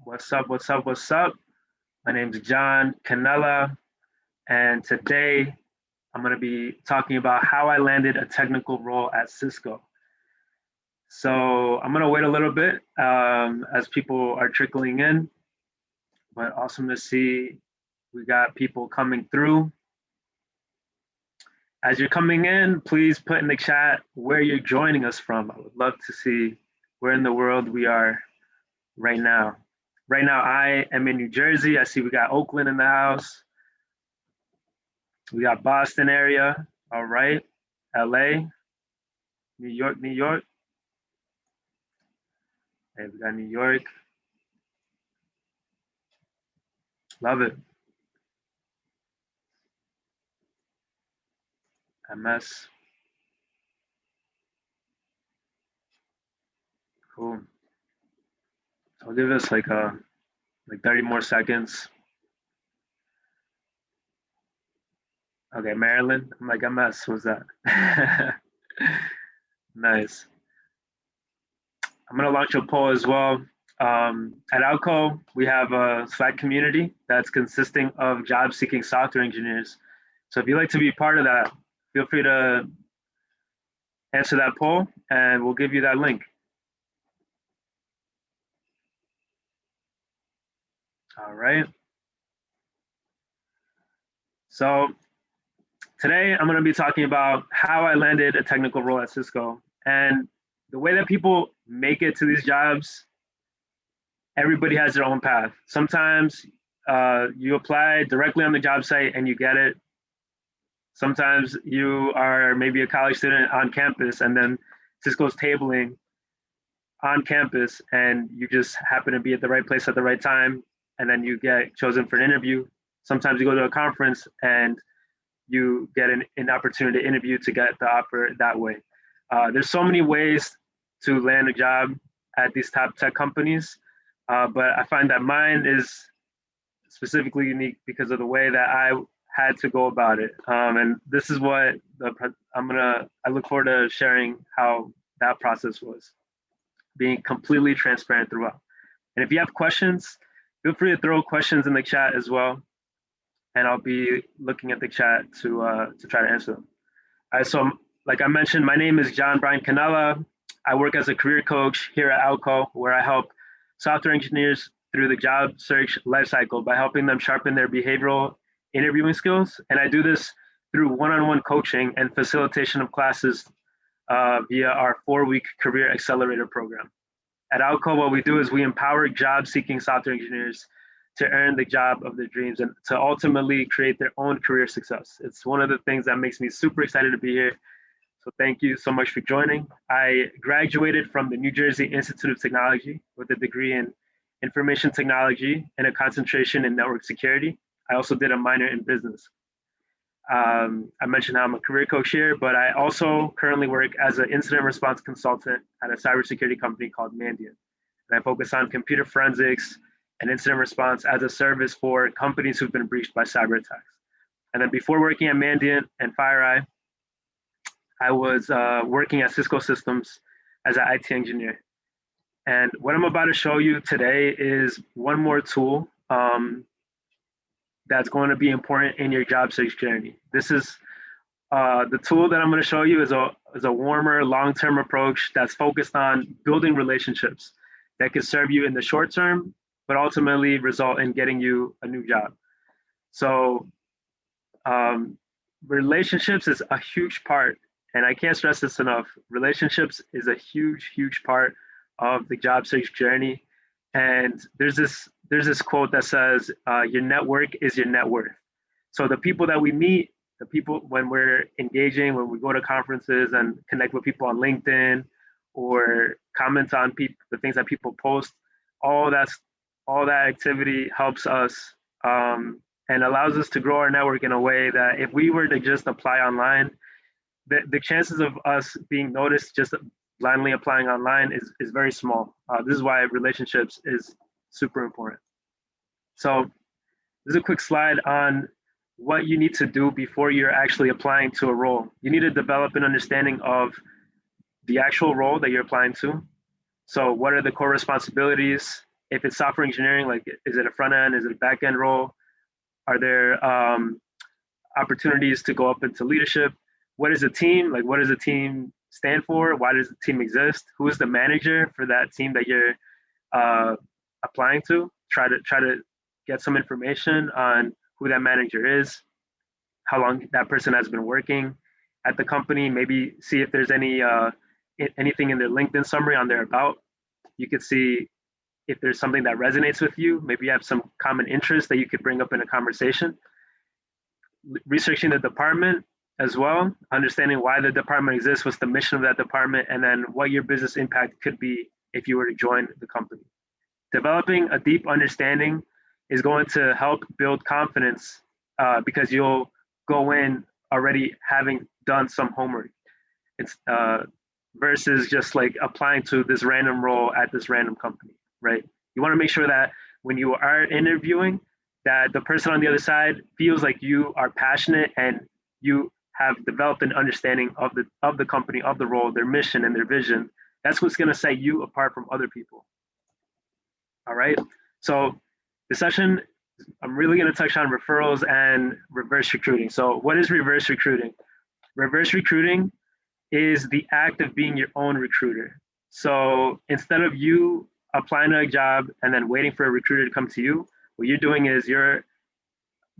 What's up? What's up? What's up? My name's John Canela, and today I'm going to be talking about how I landed a technical role at Cisco. So I'm going to wait a little bit as people are trickling in, but awesome to see we got people coming through. As you're coming in, please put in the chat where you're joining us from. I would love to see where in the world we are right now. Right now, I am in New Jersey. I see we got Oakland in the house. We got Boston area. All right. LA, New York, New York. Hey, we got New York. Love it. MS. Cool. I'll give us like 30 more seconds. Okay, Maryland. I'm like, MS, what's that? Nice. I'm gonna launch a poll as well. At Outco, we have a Slack community that's consisting of job-seeking software engineers. So if you'd like to be part of that, feel free to answer that poll and we'll give you that link. All right. So today I'm going to be talking about how I landed a technical role at Cisco. And the way that people make it to these jobs, everybody has their own path. Sometimes you apply directly on the job site and you get it. Sometimes you are maybe a college student on campus and then Cisco's tabling on campus and you just happen to be at the right place at the right time and then you get chosen for an interview. Sometimes you go to a conference and you get an opportunity to interview to get the offer that way. There's so many ways to land a job at these top tech companies, but I find that mine is specifically unique because of the way that I had to go about it. And this is what I look forward to sharing how that process was, being completely transparent throughout. And if you have questions, feel free to throw questions in the chat as well. And I'll be looking at the chat to try to answer them. All right, so like I mentioned, my name is John Brian Canela. I work as a career coach here at Outco, where I help software engineers through the job search lifecycle by helping them sharpen their behavioral interviewing skills. And I do this through one-on-one coaching and facilitation of classes via our 4-week career accelerator program. At Outco, what we do is we empower job-seeking software engineers to earn the job of their dreams and to ultimately create their own career success. It's one of the things that makes me super excited to be here. So thank you so much for joining. I graduated from the New Jersey Institute of Technology with a degree in information technology and a concentration in network security. I also did a minor in business. I mentioned how I'm a career coach here, but I also currently work as an incident response consultant at a cybersecurity company called Mandiant. And I focus on computer forensics and incident response as a service for companies who've been breached by cyber attacks. And then before working at Mandiant and FireEye, I was working at Cisco Systems as an IT engineer. And what I'm about to show you today is one more tool that's going to be important in your job search journey. This is the tool that I'm going to show you is a warmer, long-term approach that's focused on building relationships that can serve you in the short term, but ultimately result in getting you a new job. So relationships is a huge part, and I can't stress this enough. Relationships is a huge, huge part of the job search journey. And there's this quote that says, your network is your net worth. So the people that we meet, the people when we're engaging, when we go to conferences and connect with people on LinkedIn or comment on the things that people post, all that activity helps us and allows us to grow our network in a way that if we were to just apply online, the chances of us being noticed just blindly applying online is very small. This is why relationships is super important. So this is a quick slide on what you need to do before you're actually applying to a role. You need to develop an understanding of the actual role that you're applying to. So what are the core responsibilities? If it's software engineering, like, is it a front end? Is it a back end role? Are there opportunities to go up into leadership? What is a team? Like, what does a team stand for? Why does the team exist? Who is the manager for that team that you're applying to? Try to get some information on who that manager is, how long that person has been working at the company. Maybe see if there's anything in their LinkedIn summary on their about. You could see if there's something that resonates with you. Maybe you have some common interest that you could bring up in a conversation. Researching the department as well, understanding why the department exists, what's the mission of that department, and then what your business impact could be if you were to join the company. Developing a deep understanding is going to help build confidence because you'll go in already having done some homework. It's versus just like applying to this random role at this random company, right? You want to make sure that when you are interviewing, that the person on the other side feels like you are passionate and you have developed an understanding of the company, of the role, their mission and their vision. That's what's going to set you apart from other people. All right. So the session, I'm really going to touch on referrals and reverse recruiting. So what is reverse recruiting? Reverse recruiting is the act of being your own recruiter. So instead of you applying to a job and then waiting for a recruiter to come to you, what you're doing is you're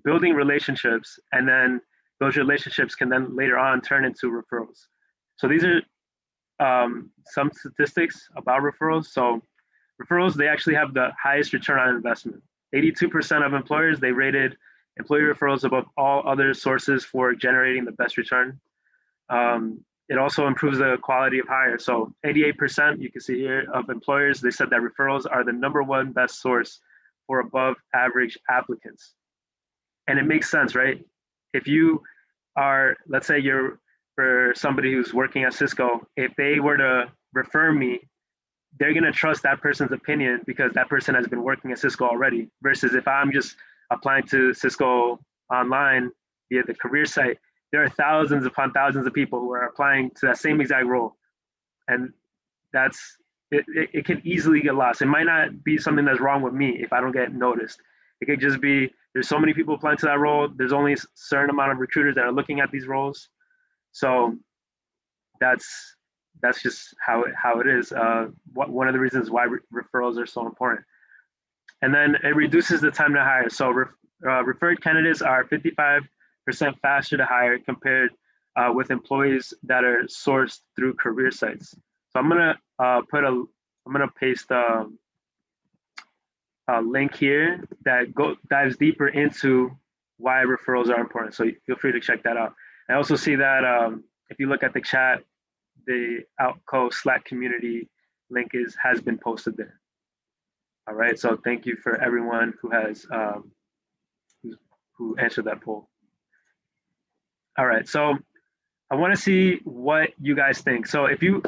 building relationships, and then those relationships can then later on turn into referrals. So these are some statistics about referrals. So referrals, they actually have the highest return on investment. 82% of employers, they rated employee referrals above all other sources for generating the best return. It also improves the quality of hire. So 88%, you can see here, of employers, they said that referrals are the #1 best source for above average applicants. And it makes sense, right? If you are, let's say you're for somebody who's working at Cisco, if they were to refer me, they're going to trust that person's opinion because that person has been working at Cisco already, versus if I'm just applying to Cisco online via the career site, there are thousands upon thousands of people who are applying to that same exact role. And it can easily get lost. It might not be something that's wrong with me if I don't get noticed. It could just be there's so many people applying to that role. There's only a certain amount of recruiters that are looking at these roles. So that's just how it is. One of the reasons why referrals are so important. And then it reduces the time to hire. So referred candidates are 55% faster to hire compared with employees that are sourced through career sites. So I'm gonna paste a link here that dives deeper into why referrals are important. So feel free to check that out. I also see that if you look at the chat, the Outco Slack community link has been posted there. All right, so thank you for everyone who has who answered that poll. All right, so I want to see what you guys think. So if you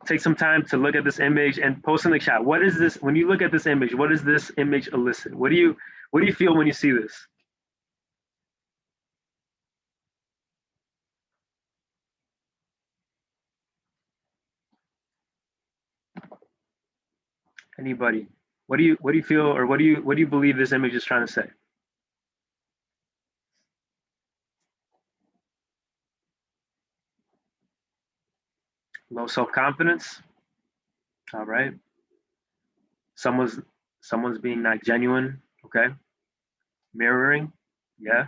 take some time to look at this image and post in the chat, what is this? When you look at this image, what does this image elicit? What do you feel when you see this? Anybody? What do you feel, or what do you believe this image is trying to say? Low self-confidence. All right. Someone's being not genuine. Okay. Mirroring. Yeah.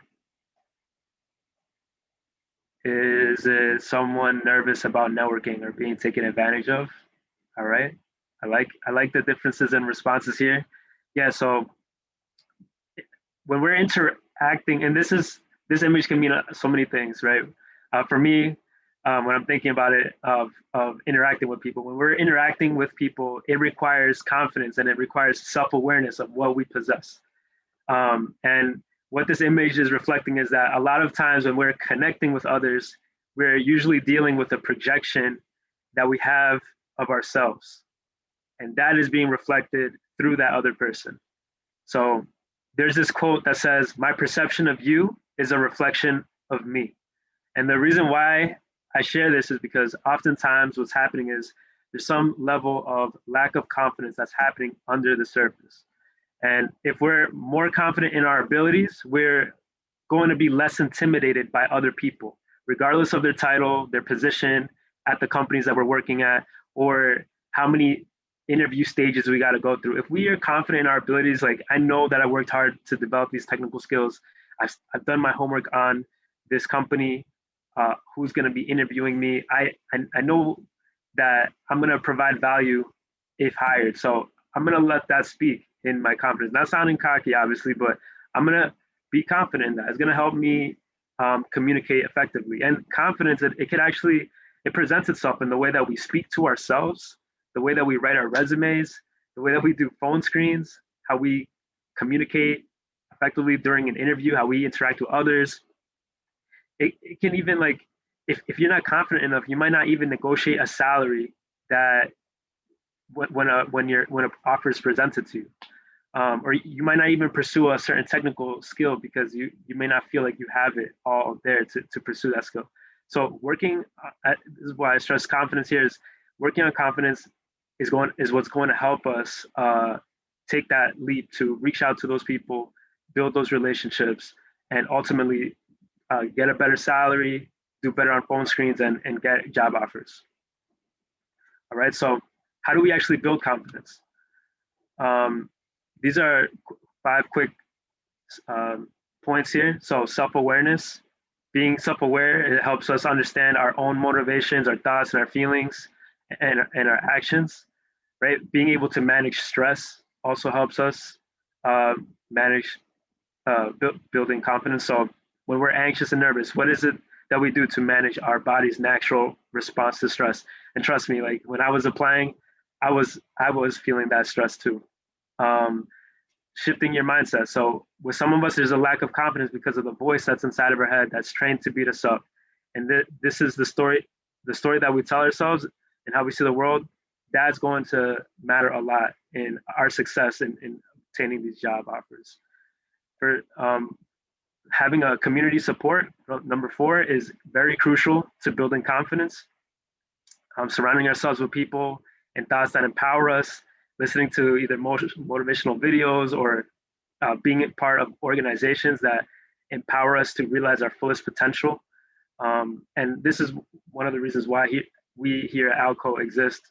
Is it someone nervous about networking or being taken advantage of? All right. I like the differences in responses here. Yeah. So when we're interacting, and this image can mean so many things, right? For me, when I'm thinking about it, of interacting with people, when we're interacting with people, it requires confidence and it requires self-awareness of what we possess. And what this image is reflecting is that a lot of times when we're connecting with others, we're usually dealing with a projection that we have of ourselves. And that is being reflected through that other person. So there's this quote that says, "My perception of you is a reflection of me." And the reason why I share this is because oftentimes what's happening is There's some level of lack of confidence that's happening under the surface. And if we're more confident in our abilities, we're going to be less intimidated by other people, regardless of their title, their position at the companies that we're working at, or how many interview stages we got to go through. If we are confident in our abilities, like I know that I worked hard to develop these technical skills, I've done my homework on this company, who's going to be interviewing me. I know that I'm going to provide value if hired. So I'm going to let that speak in my confidence. Not sounding cocky, obviously, but I'm going to be confident in that. It's going to help me communicate effectively. And confidence, it can actually, it presents itself in the way that we speak to ourselves, the way that we write our resumes, the way that we do phone screens, how we communicate effectively during an interview, how we interact with others. It can even, like, if you're not confident enough, you might not even negotiate a salary that when an offer is presented to you. Or you might not even pursue a certain technical skill because you may not feel like you have it all there to pursue that skill. So working, this is why I stress confidence here, is working on confidence is what's going to help us take that leap to reach out to those people, build those relationships, and ultimately get a better salary, do better on phone screens, and get job offers. All right, so how do we actually build confidence? These are 5 quick points here. So self-awareness, being self-aware, it helps us understand our own motivations, our thoughts, and our feelings, and our actions, right? Being able to manage stress also helps us manage building confidence. So when we're anxious and nervous, what is it that we do to manage our body's natural response to stress? And trust me, like when I was applying, I was feeling that stress too. Shifting your mindset. So with some of us, there's a lack of confidence because of the voice that's inside of our head that's trained to beat us up. And this is the story that we tell ourselves and how we see the world. That's going to matter a lot in our success in obtaining these job offers. For having a community support, number 4, is very crucial to building confidence. Surrounding ourselves with people and thoughts that empower us, listening to either motivational videos or being part of organizations that empower us to realize our fullest potential. And this is one of the reasons why we here at Outco exist.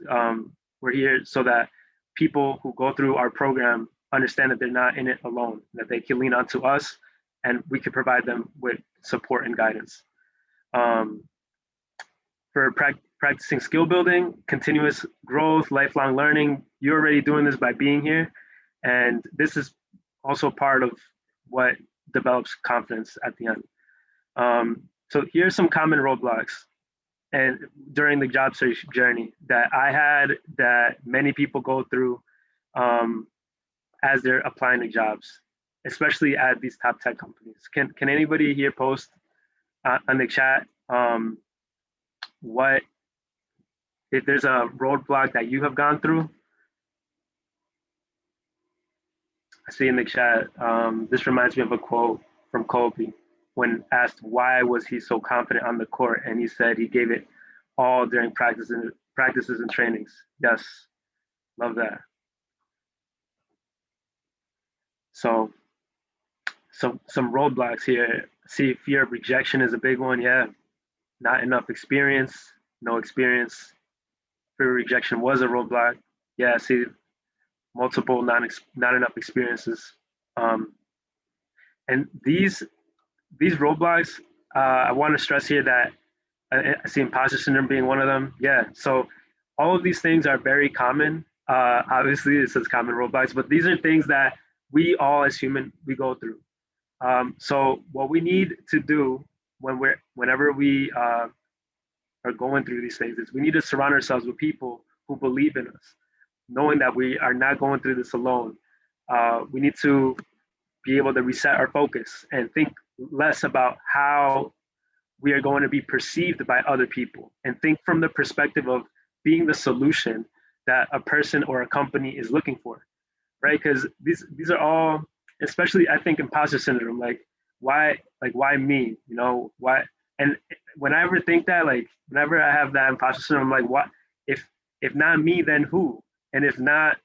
We're here so that people who go through our program understand that they're not in it alone, that they can lean onto us and we can provide them with support and guidance. For practicing skill building, continuous growth, lifelong learning, you're already doing this by being here. And this is also part of what develops confidence at the end. So here's some common roadblocks and during the job search journey that I had, that many people go through as they're applying to jobs, especially at these top tech companies. Can anybody here post on the chat what, if there's a roadblock that you have gone through? I see in the chat, this reminds me of a quote from Kobe when asked why was he so confident on the court, and he said he gave it all during practices and trainings. Yes, love that. So some roadblocks here. See, fear of rejection is a big one. Yeah, not enough experience, no experience. Fear of rejection was a roadblock. Yeah, see, multiple not enough experiences. And these roadblocks, I want to stress here that I see imposter syndrome being one of them. Yeah, so all of these things are very common. Obviously, it says common roadblocks, but these are things that we all as human, we go through. So what we need to do whenever we are going through these things is we need to surround ourselves with people who believe in us, knowing that we are not going through this alone. We need to be able to reset our focus and think less about how we are going to be perceived by other people, and think from the perspective of being the solution that a person or a company is looking for, right? Because these are all, especially I think imposter syndrome, like why me, you know, why? And whenever I think that, like whenever I have that imposter syndrome, I'm like, what if If not me, then who? And if not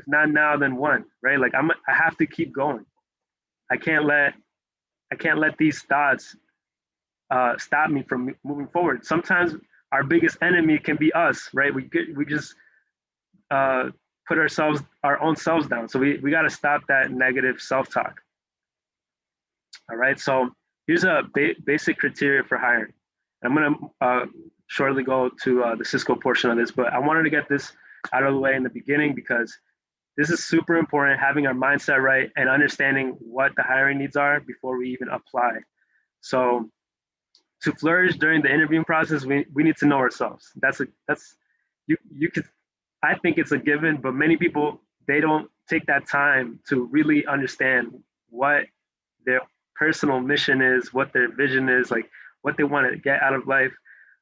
now, then when, right? Like I have to keep going. I can't let these thoughts stop me from moving forward. Sometimes our biggest enemy can be us, right? We just put our own selves down. So we got to stop that negative self-talk. All right. So here's a basic criteria for hiring. I'm going to shortly go to the Cisco portion of this, but I wanted to get this out of the way in the beginning because this is super important, having our mindset right and understanding what the hiring needs are before we even apply. So to flourish during the interviewing process, we need to know ourselves. You could, I think it's a given, but many people, they don't take that time to really understand what their personal mission is, what their vision is, like what they want to get out of life,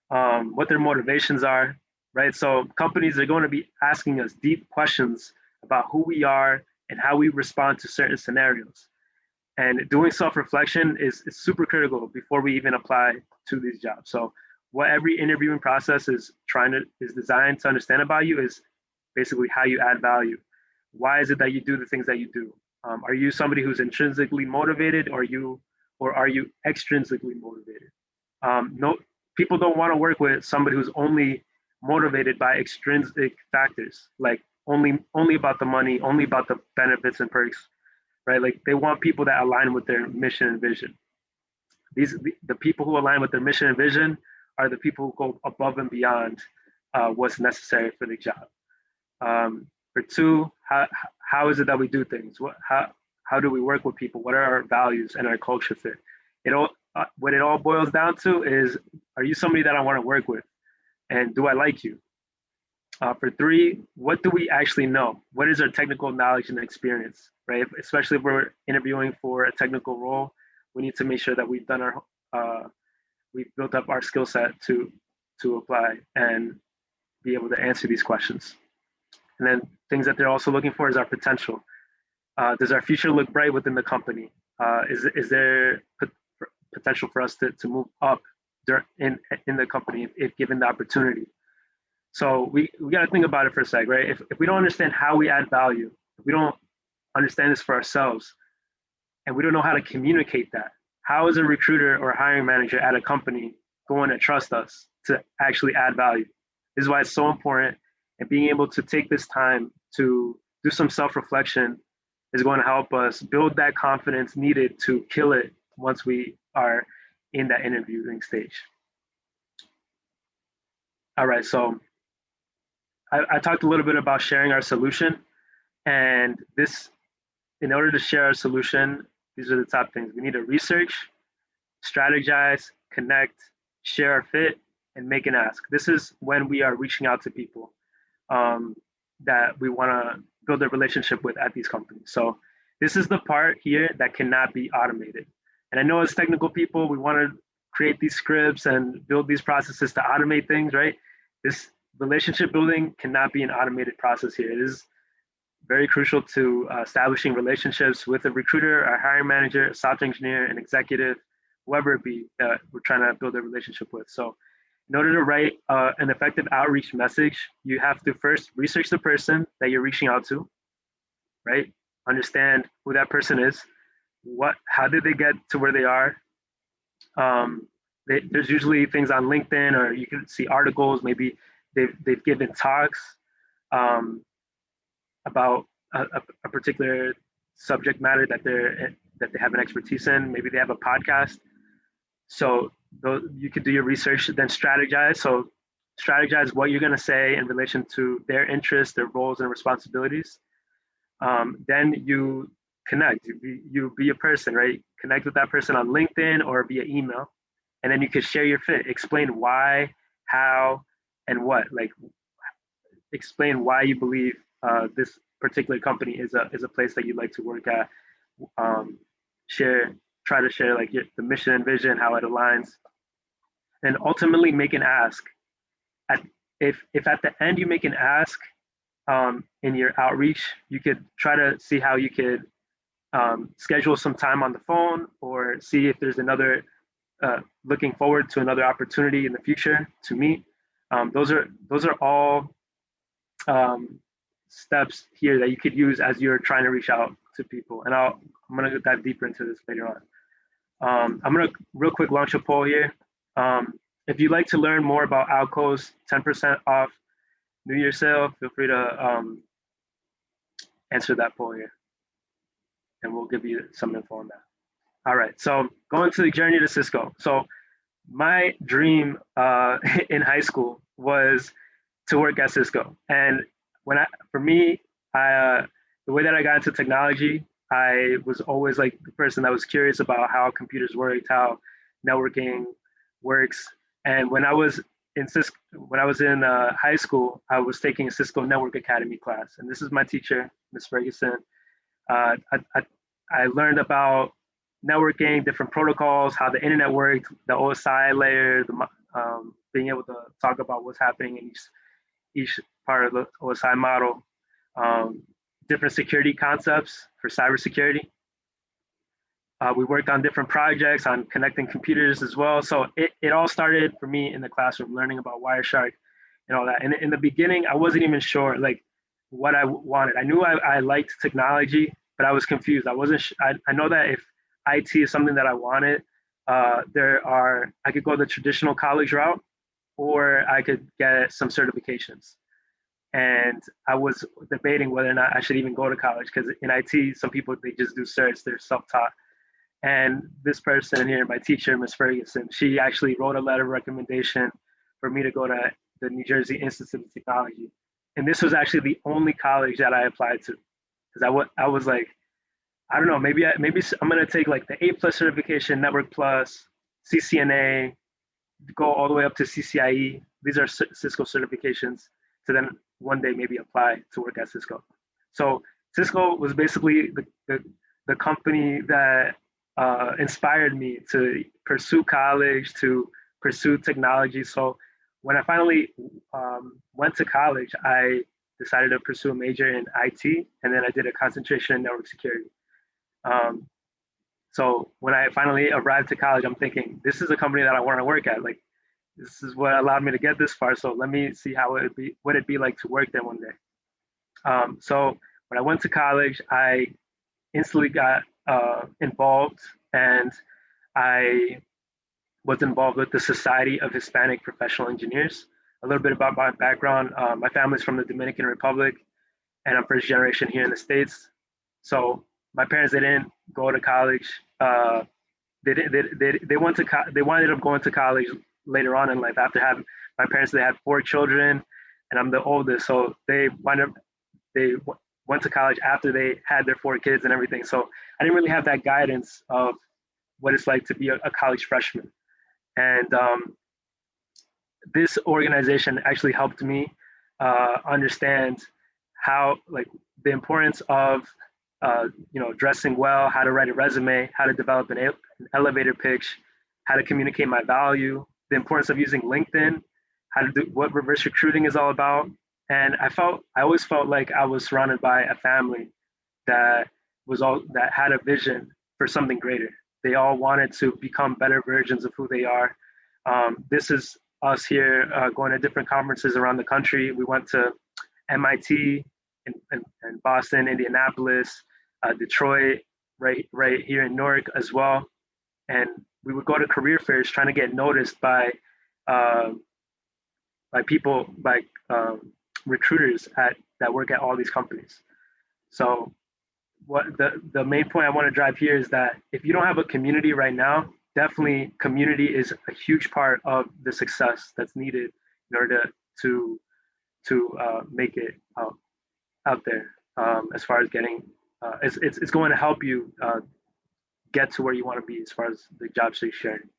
what their motivations are, right? So companies are going to be asking us deep questions about who we are and how we respond to certain scenarios. And doing self-reflection is super critical before we even apply to these jobs. So what every interviewing process is designed to understand about you is basically how you add value. Why is it that you do the things that you do? Are you somebody who's intrinsically motivated, or are you extrinsically motivated? No, people don't want to work with somebody who's only motivated by extrinsic factors, like only about the money, only about the benefits and perks, right? Like they want people that align with their mission and vision. The people who align with their mission and vision are the people who go above and beyond what's necessary for the job. For two, how is it that we do things? How do we work with people? What are our values and our culture fit? What it all boils down to is, are you somebody that I want to work with? And do I like you? For three, what do we actually know? What is our technical knowledge and experience, right? Especially if we're interviewing for a technical role, we need to make sure that we've built up our skill set to apply and be able to answer these questions. And then things that they're also looking for is our potential. Does our future look bright within the company? Is there potential for us to move up in the company if given the opportunity? So we got to think about it for a sec, right? If we don't understand how we add value, if we don't understand this for ourselves, and we don't know how to communicate that, how is a recruiter or a hiring manager at a company going to trust us to actually add value? This is why it's so important, and being able to take this time to do some self-reflection is going to help us build that confidence needed to kill it once we are in that interviewing stage. All right, so I talked a little bit about sharing our solution, and this, in order to share our solution, these are the top things. We need to research, strategize, connect, share our fit, and make an ask. This is when we are reaching out to people that we want to build a relationship with at these companies. So this is the part here that cannot be automated. And I know as technical people, we want to create these scripts and build these processes to automate things, right? This relationship building cannot be an automated process here. It is very crucial to establishing relationships with a recruiter, a hiring manager, a software engineer, an executive, whoever it be that we're trying to build a relationship with. So in order to write an effective outreach message, you have to first research the person that you're reaching out to, right? Understand who that person is. How did they get to where they are? There's usually things on LinkedIn, or you can see articles. Maybe they've given talks about a particular subject matter that they have an expertise in. Maybe they have a podcast. So you could do your research, then strategize. So strategize what you're going to say in relation to their interests, their roles, and responsibilities. Then you connect. You be a person, right? Connect with that person on LinkedIn or via email, and then you can share your fit. Explain why, how, and what. Like, explain why you believe this particular company is a place that you'd like to work at. Try to share like the mission and vision, how it aligns, and ultimately make an ask. If at the end you make an ask in your outreach, you could try to see how you could schedule some time on the phone, or see if there's another looking forward to another opportunity in the future to meet. Those are all steps here that you could use as you're trying to reach out to people. And I'm going to dive deeper into this later on. I'm going to real quick launch a poll here. If you'd like to learn more about Outco's 10% off New Year sale, feel free to answer that poll here, and we'll give you some info on that. All right, so going to the journey to Cisco. So my dream in high school was to work at Cisco. And for me, the way that I got into technology, I was always like the person that was curious about how computers worked, how networking works. And when I was in high school, I was taking a Cisco Network Academy class, and this is my teacher, Ms. Ferguson. I learned about networking, different protocols, how the internet worked, the OSI layer, being able to talk about what's happening in each part of the OSI model, different security concepts for cybersecurity. We worked on different projects on connecting computers as well. So it all started for me in the classroom, learning about Wireshark and all that. And in the beginning, I wasn't even sure like what I wanted. I knew I liked technology, but I was confused. I wasn't. I know that if IT is something that I wanted, I could go the traditional college route, or I could get some certifications. And I was debating whether or not I should even go to college, because in IT, some people, they just do certs, they're self-taught. And this person here, my teacher, Ms. Ferguson, she actually wrote a letter of recommendation for me to go to the New Jersey Institute of Technology. And this was actually the only college that I applied to, because I was like, I don't know, maybe I'm gonna take like the A+ certification, Network Plus, CCNA, go all the way up to CCIE. These are Cisco certifications to then one day maybe apply to work at Cisco. So Cisco was basically the company that inspired me to pursue college, to pursue technology. So when I finally went to college, I decided to pursue a major in IT, and then I did a concentration in network security. So when I finally arrived to college, I'm thinking, this is a company that I want to work at. Like, this is what allowed me to get this far. So let me see how what it'd be like to work there one day. So when I went to college, I instantly got involved, and I was involved with the Society of Hispanic Professional Engineers. A little bit about my background. My family's from the Dominican Republic, and I'm first generation here in the States. So my parents, they didn't go to college. They wound up going to college later on in life. After having my parents, they had 4 children, and I'm the oldest. So they went to college after they had their 4 kids and everything. So I didn't really have that guidance of what it's like to be a college freshman. And this organization actually helped me understand how, like, the importance of dressing well, how to write a resume, how to develop an elevator pitch, how to communicate my value, the importance of using LinkedIn, how to do what reverse recruiting is all about. And I always felt like I was surrounded by a family that had a vision for something greater. They all wanted to become better versions of who they are. This is us here going to different conferences around the country. We went to MIT in Boston, Indianapolis, Detroit, right here in Newark as well. And we would go to career fairs trying to get noticed by recruiters that work at all these companies. So what the main point I want to drive here is that if you don't have a community right now, definitely community is a huge part of the success that's needed in order to make it out there. As far as getting, it's going to help you get to where you want to be as far as the job search sharing.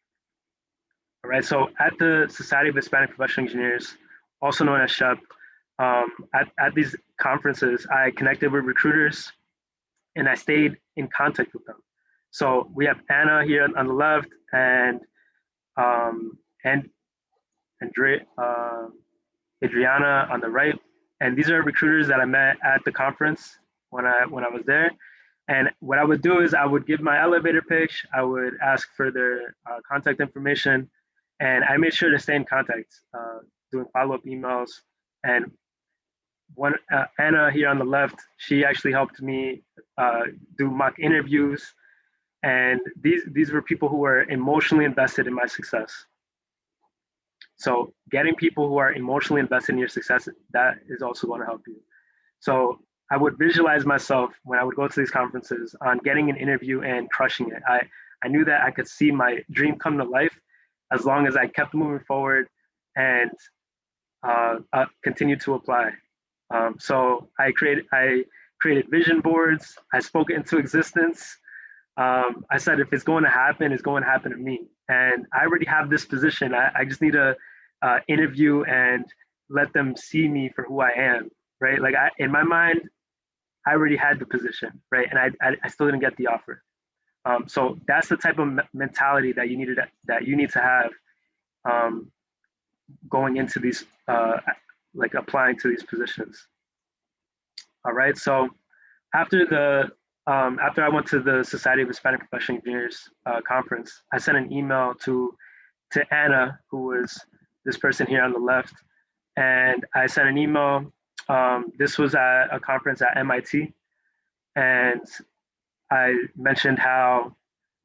All right, so at the Society of Hispanic Professional Engineers, also known as SHPE, at these conferences, I connected with recruiters, and I stayed in contact with them. So we have Anna here on the left, and Adriana on the right. And these are recruiters that I met at the conference when I was there. And what I would do is I would give my elevator pitch, I would ask for their contact information, and I made sure to stay in contact, doing follow-up emails. And one Anna here on the left, she actually helped me do mock interviews, and these were people who were emotionally invested in my success. So getting people who are emotionally invested in your success, that is also going to help you. So I would visualize myself when I would go to these conferences on getting an interview and crushing it. I knew that I could see my dream come to life as long as I kept moving forward and continued to apply. So I created vision boards. I spoke it into existence. I said, if it's going to happen, it's going to happen to me. And I already have this position. I just need to interview and let them see me for who I am, right? Like in my mind, I already had the position, right? And I still didn't get the offer. So that's the type of mentality that you need to have going into these, like applying to these positions. All right. So after I went to the Society of Hispanic Professional Engineers conference, I sent an email to Anna, who was this person here on the left, and I sent an email. This was at a conference at MIT, and I mentioned how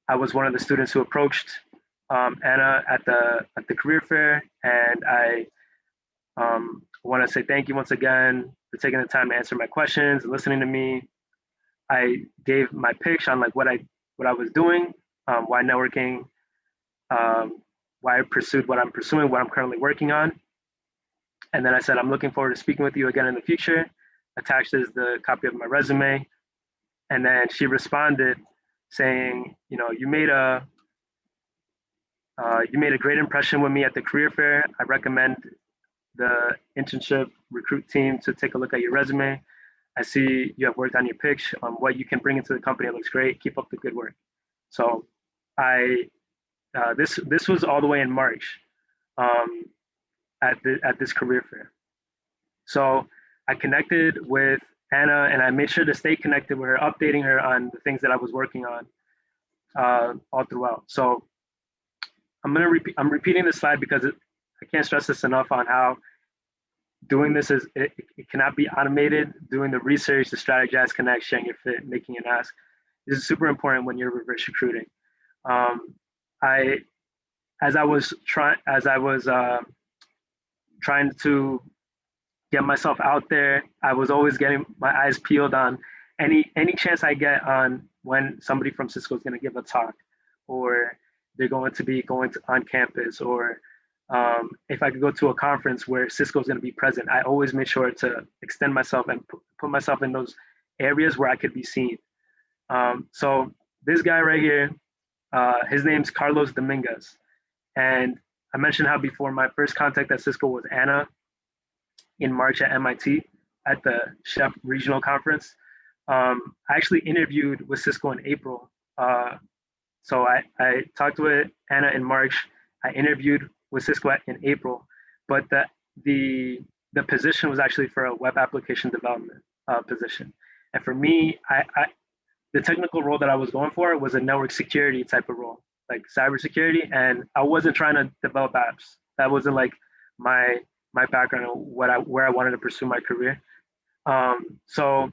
I was one of the students who approached Anna at the career fair, and I want to say thank you once again for taking the time to answer my questions and listening to me. I gave my pitch on like what I was doing, why networking, why I pursued what I'm pursuing, what I'm currently working on. And then I said, I'm looking forward to speaking with you again in the future. Attached is the copy of my resume. And then she responded saying, you know, you made a great impression with me at the career fair. I recommend the internship recruit team to take a look at your resume. I see you have worked on your pitch on what you can bring into the company. It looks great. Keep up the good work. So this was all the way in March at this career fair. So I connected with Anna, and I made sure to stay connected with her, updating her on the things that I was working on all throughout. So I'm repeating this slide because I can't stress this enough on how doing this it cannot be automated. Doing the research, the strategize, connect, sharing your fit, making an ask. This is super important when you're reverse recruiting. As I was trying to get myself out there, I was always getting my eyes peeled on any chance I get on when somebody from Cisco is going to give a talk, or they're going to be on campus, or if I could go to a conference where Cisco is going to be present. I always made sure to extend myself and put myself in those areas where I could be seen. So this guy right here, his name's Carlos Dominguez. And I mentioned how before my first contact at Cisco was Anna in March at MIT at the SHPE regional conference. I actually interviewed with Cisco in April. So I talked with Anna in March. I interviewed with Cisco in April, but the position was actually for a web application development position. And for me, the technical role that I was going for was a network security type of role, like cybersecurity, and I wasn't trying to develop apps. That wasn't like my background, where I wanted to pursue my career. So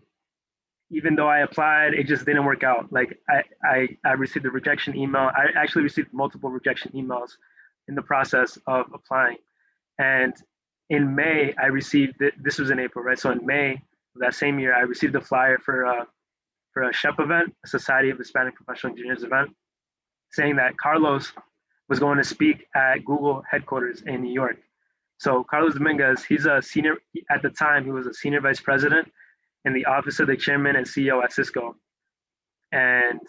even though I applied, it just didn't work out. Like I received a rejection email. I actually received multiple rejection emails in the process of applying. And in May, I received, this was in April, right? So in May of that same year, I received a flyer for a SHPE event, a Society of Hispanic Professional Engineers event, saying that Carlos was going to speak at Google headquarters in New York. So Carlos Dominguez, he's a senior, at the time, he was a senior vice president in the office of the chairman and CEO at Cisco. And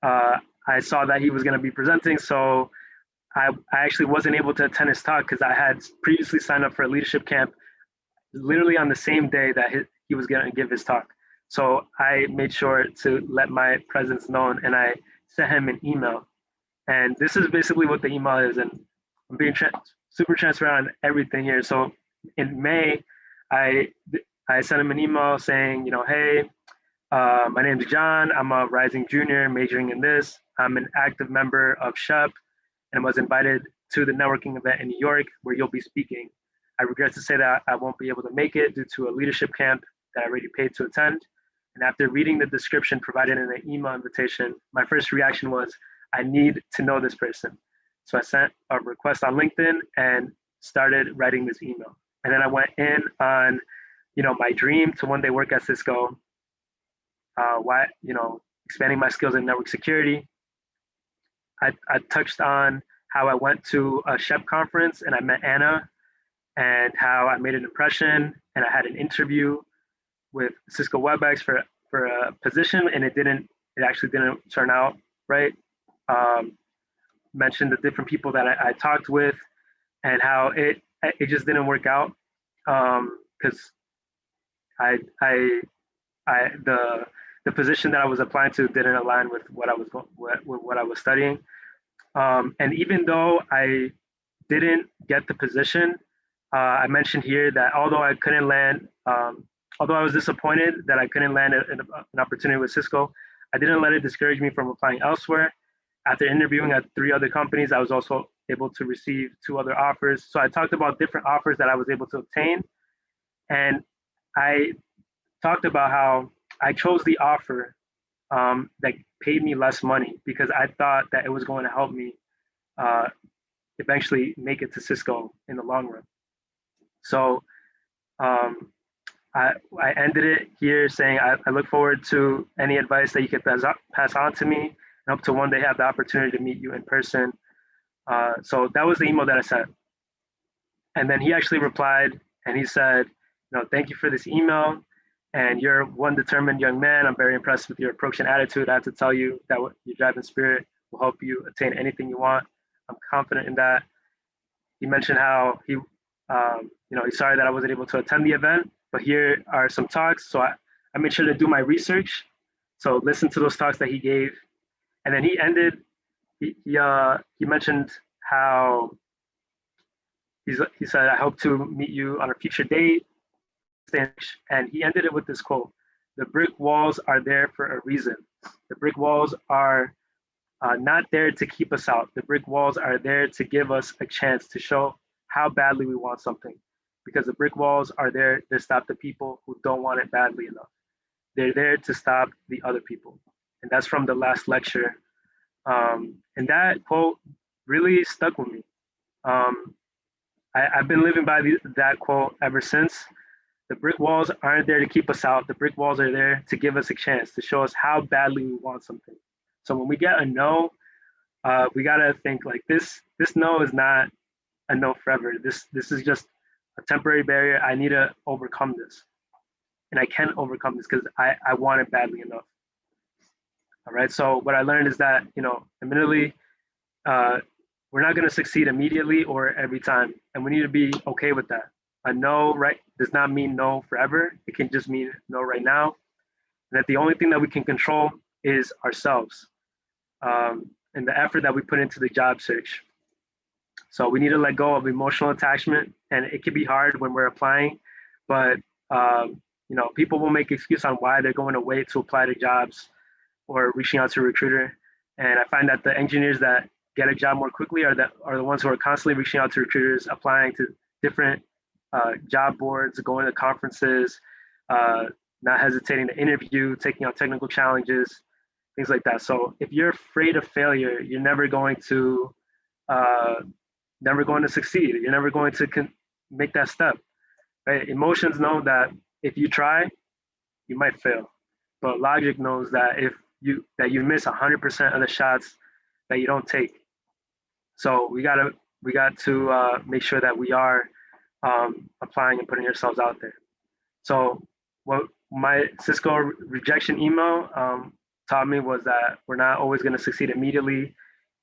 I saw that he was going to be presenting. So I actually wasn't able to attend his talk because I had previously signed up for a leadership camp literally on the same day that he was going to give his talk. So I made sure to let my presence known, and I sent him an email. And this is basically what the email is. And I'm being super transparent on everything here. So in May, I sent him an email saying, you know, hey, my name's John. I'm a rising junior majoring in this. I'm an active member of SHPE and was invited to the networking event in New York where you'll be speaking. I regret to say that I won't be able to make it due to a leadership camp that I already paid to attend. And after reading the description provided in the email invitation, my first reaction was, I need to know this person. So I sent a request on LinkedIn and started writing this email. And then I went in on, my dream to one day work at Cisco, expanding my skills in network security. I touched on how I went to a SHPE conference and I met Anna, and how I made an impression and I had an interview with Cisco WebEx for a position, and it actually didn't turn out right. Mentioned the different people that I talked with and how it just didn't work out because the position that I was applying to didn't align with what I was studying. And even though I didn't get the position, I mentioned here that although I couldn't land, although I was disappointed that I couldn't land an opportunity with Cisco, I didn't let it discourage me from applying elsewhere. After interviewing at 3 other companies, I was also able to receive 2 other offers. So I talked about different offers that I was able to obtain. And I talked about how I chose the offer that paid me less money because I thought that it was going to help me eventually make it to Cisco in the long run. So I ended it here saying I look forward to any advice that you could pass on to me, and hope to one day have the opportunity to meet you in person. So that was the email that I sent. And then he actually replied and he said, thank you for this email. And you're one determined young man. I'm very impressed with your approach and attitude. I have to tell you that your drive and spirit will help you attain anything you want. I'm confident in that. He mentioned how he's sorry that I wasn't able to attend the event, but here are some talks. So I made sure to do my research. So listen to those talks that he gave. And then he ended, he mentioned how he said, I hope to meet you on a future date. And he ended it with this quote: the brick walls are there for a reason. The brick walls are not there to keep us out. The brick walls are there to give us a chance to show how badly we want something, because the brick walls are there to stop the people who don't want it badly enough. They're there to stop the other people. And that's from the last lecture. And that quote really stuck with me. I've been living by that quote ever since. The brick walls aren't there to keep us out. The brick walls are there to give us a chance, to show us how badly we want something. So when we get a no, we gotta think like this no is not a no forever. This is just a temporary barrier. I need to overcome this. And I can overcome this because I want it badly enough. All right. So what I learned is that, admittedly, we're not going to succeed immediately or every time. And we need to be okay with that. A no right does not mean no forever. It can just mean no right now. And that the only thing that we can control is ourselves and the effort that we put into the job search. So we need to let go of emotional attachment, and it can be hard when we're applying, but people will make excuse on why they're going to wait to apply to jobs or reaching out to a recruiter. And I find that the engineers that get a job more quickly are the ones who are constantly reaching out to recruiters, applying to different job boards, going to conferences, not hesitating to interview, taking on technical challenges, things like that. So if you're afraid of failure, you're never going to succeed. You're never going to make that step. Right? Emotions know that if you try, you might fail, but logic knows that if you miss 100% of the shots that you don't take. So we got to make sure that we are applying and putting ourselves out there. So what my Cisco rejection email taught me was that we're not always going to succeed immediately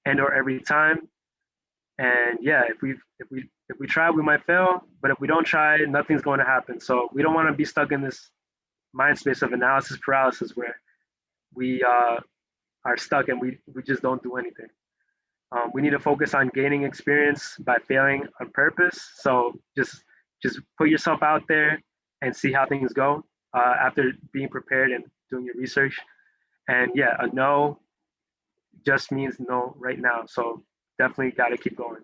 and or every time. And yeah, if we try, we might fail, but if we don't try, nothing's going to happen. So we don't want to be stuck in this mind space of analysis paralysis where we are stuck and we just don't do anything. We need to focus on gaining experience by failing on purpose. So just put yourself out there and see how things go after being prepared and doing your research. And yeah, a no just means no right now. So definitely got to keep going.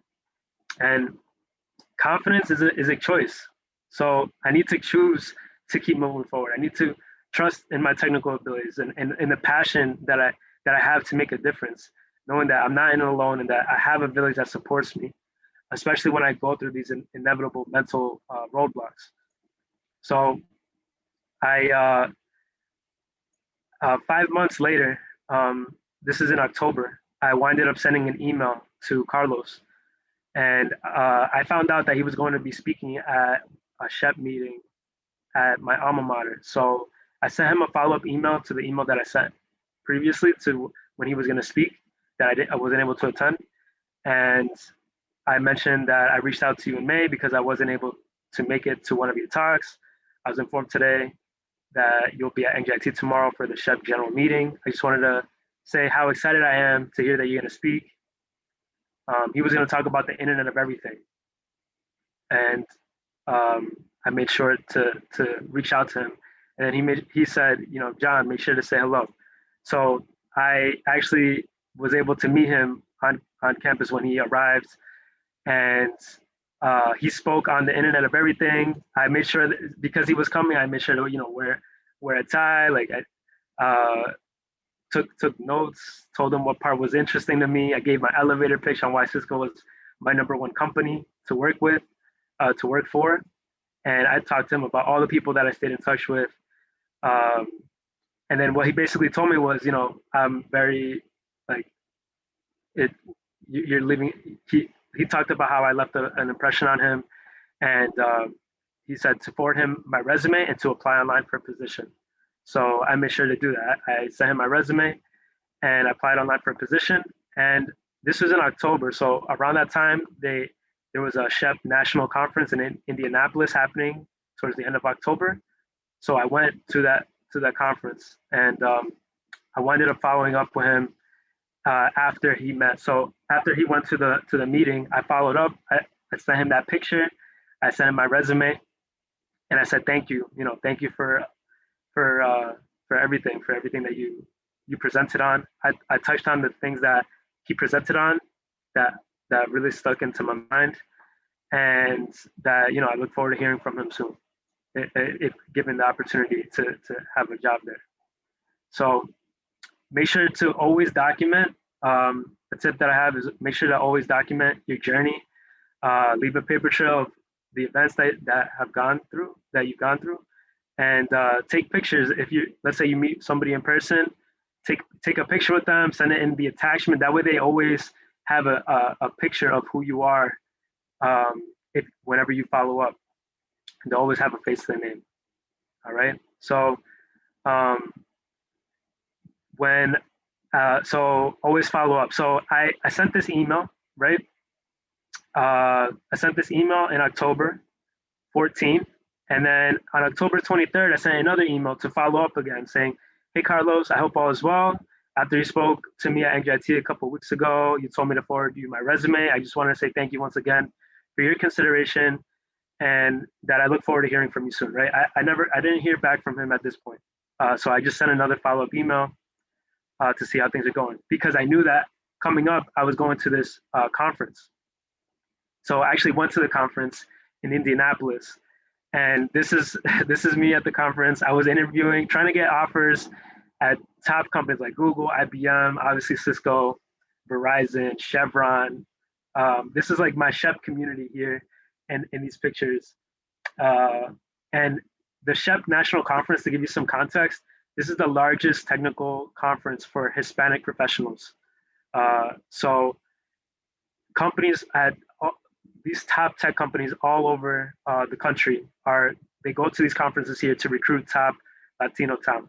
And confidence is a choice. So I need to choose to keep moving forward. I need to trust in my technical abilities and the passion that I have to make a difference, knowing that I'm not in it alone and that I have a village that supports me, especially when I go through these inevitable mental roadblocks. So I 5 months later, this is in October, I winded up sending an email to Carlos, and I found out that he was going to be speaking at a SHPE meeting at my alma mater. So I sent him a follow-up email to the email that I sent previously to when he was going to speak that I wasn't able to attend. And I mentioned that I reached out to you in May because I wasn't able to make it to one of your talks. I was informed today that you'll be at NJIT tomorrow for the SHPE general meeting. I just wanted to say how excited I am to hear that you're going to speak. He was going to talk about the Internet of Everything. And I made sure to reach out to him. And then he said, John, make sure to say hello. So I actually was able to meet him on campus when he arrived. And he spoke on the Internet of Everything. I made sure that because he was coming, I made sure to wear a tie. Like I took notes, told him what part was interesting to me. I gave my elevator pitch on why Cisco was my #1 company to work with, to work for, and I talked to him about all the people that I stayed in touch with. And then what he basically told me was, I'm very you're leaving. He talked about how I left an impression on him, and he said to forward him my resume and to apply online for a position. So I made sure to do that. I sent him my resume and I applied online for a position. And this was in October. So around that time, there was a SHPE national conference in Indianapolis happening towards the end of October. So I went to that conference, and I ended up following up with him after he met. So after he went to the meeting, I followed up. I sent him that picture. I sent him my resume, and I said thank you. Thank you for everything that you presented on. I touched on the things that he presented on that really stuck into my mind, and that I look forward to hearing from him soon, if given the opportunity to have a job there. So make sure to always document. The tip that I have is make sure to always document your journey. Leave a paper trail of the events that you've gone through, and take pictures. If let's say you meet somebody in person, take a picture with them, send it in the attachment. That way they always have a picture of who you are. Whenever you follow up, they always have a face to their name. All right. So so always follow up. So I sent this email, right? I sent this email in October 14th. And then on October 23rd, I sent another email to follow up again saying, hey, Carlos, I hope all is well. After you spoke to me at NJIT a couple of weeks ago, you told me to forward you my resume. I just want to say thank you once again for your consideration, and that I look forward to hearing from you soon, right? I didn't hear back from him at this point. So I just sent another follow-up email to see how things are going, because I knew that coming up, I was going to this conference. So I actually went to the conference in Indianapolis. And this is me at the conference. I was interviewing, trying to get offers at top companies like Google, IBM, obviously Cisco, Verizon, Chevron. This is like my SHPE community here in these pictures. And the SHPE National Conference, to give you some context, this is the largest technical conference for Hispanic professionals. So companies these top tech companies all over the country they go to these conferences here to recruit top Latino talent.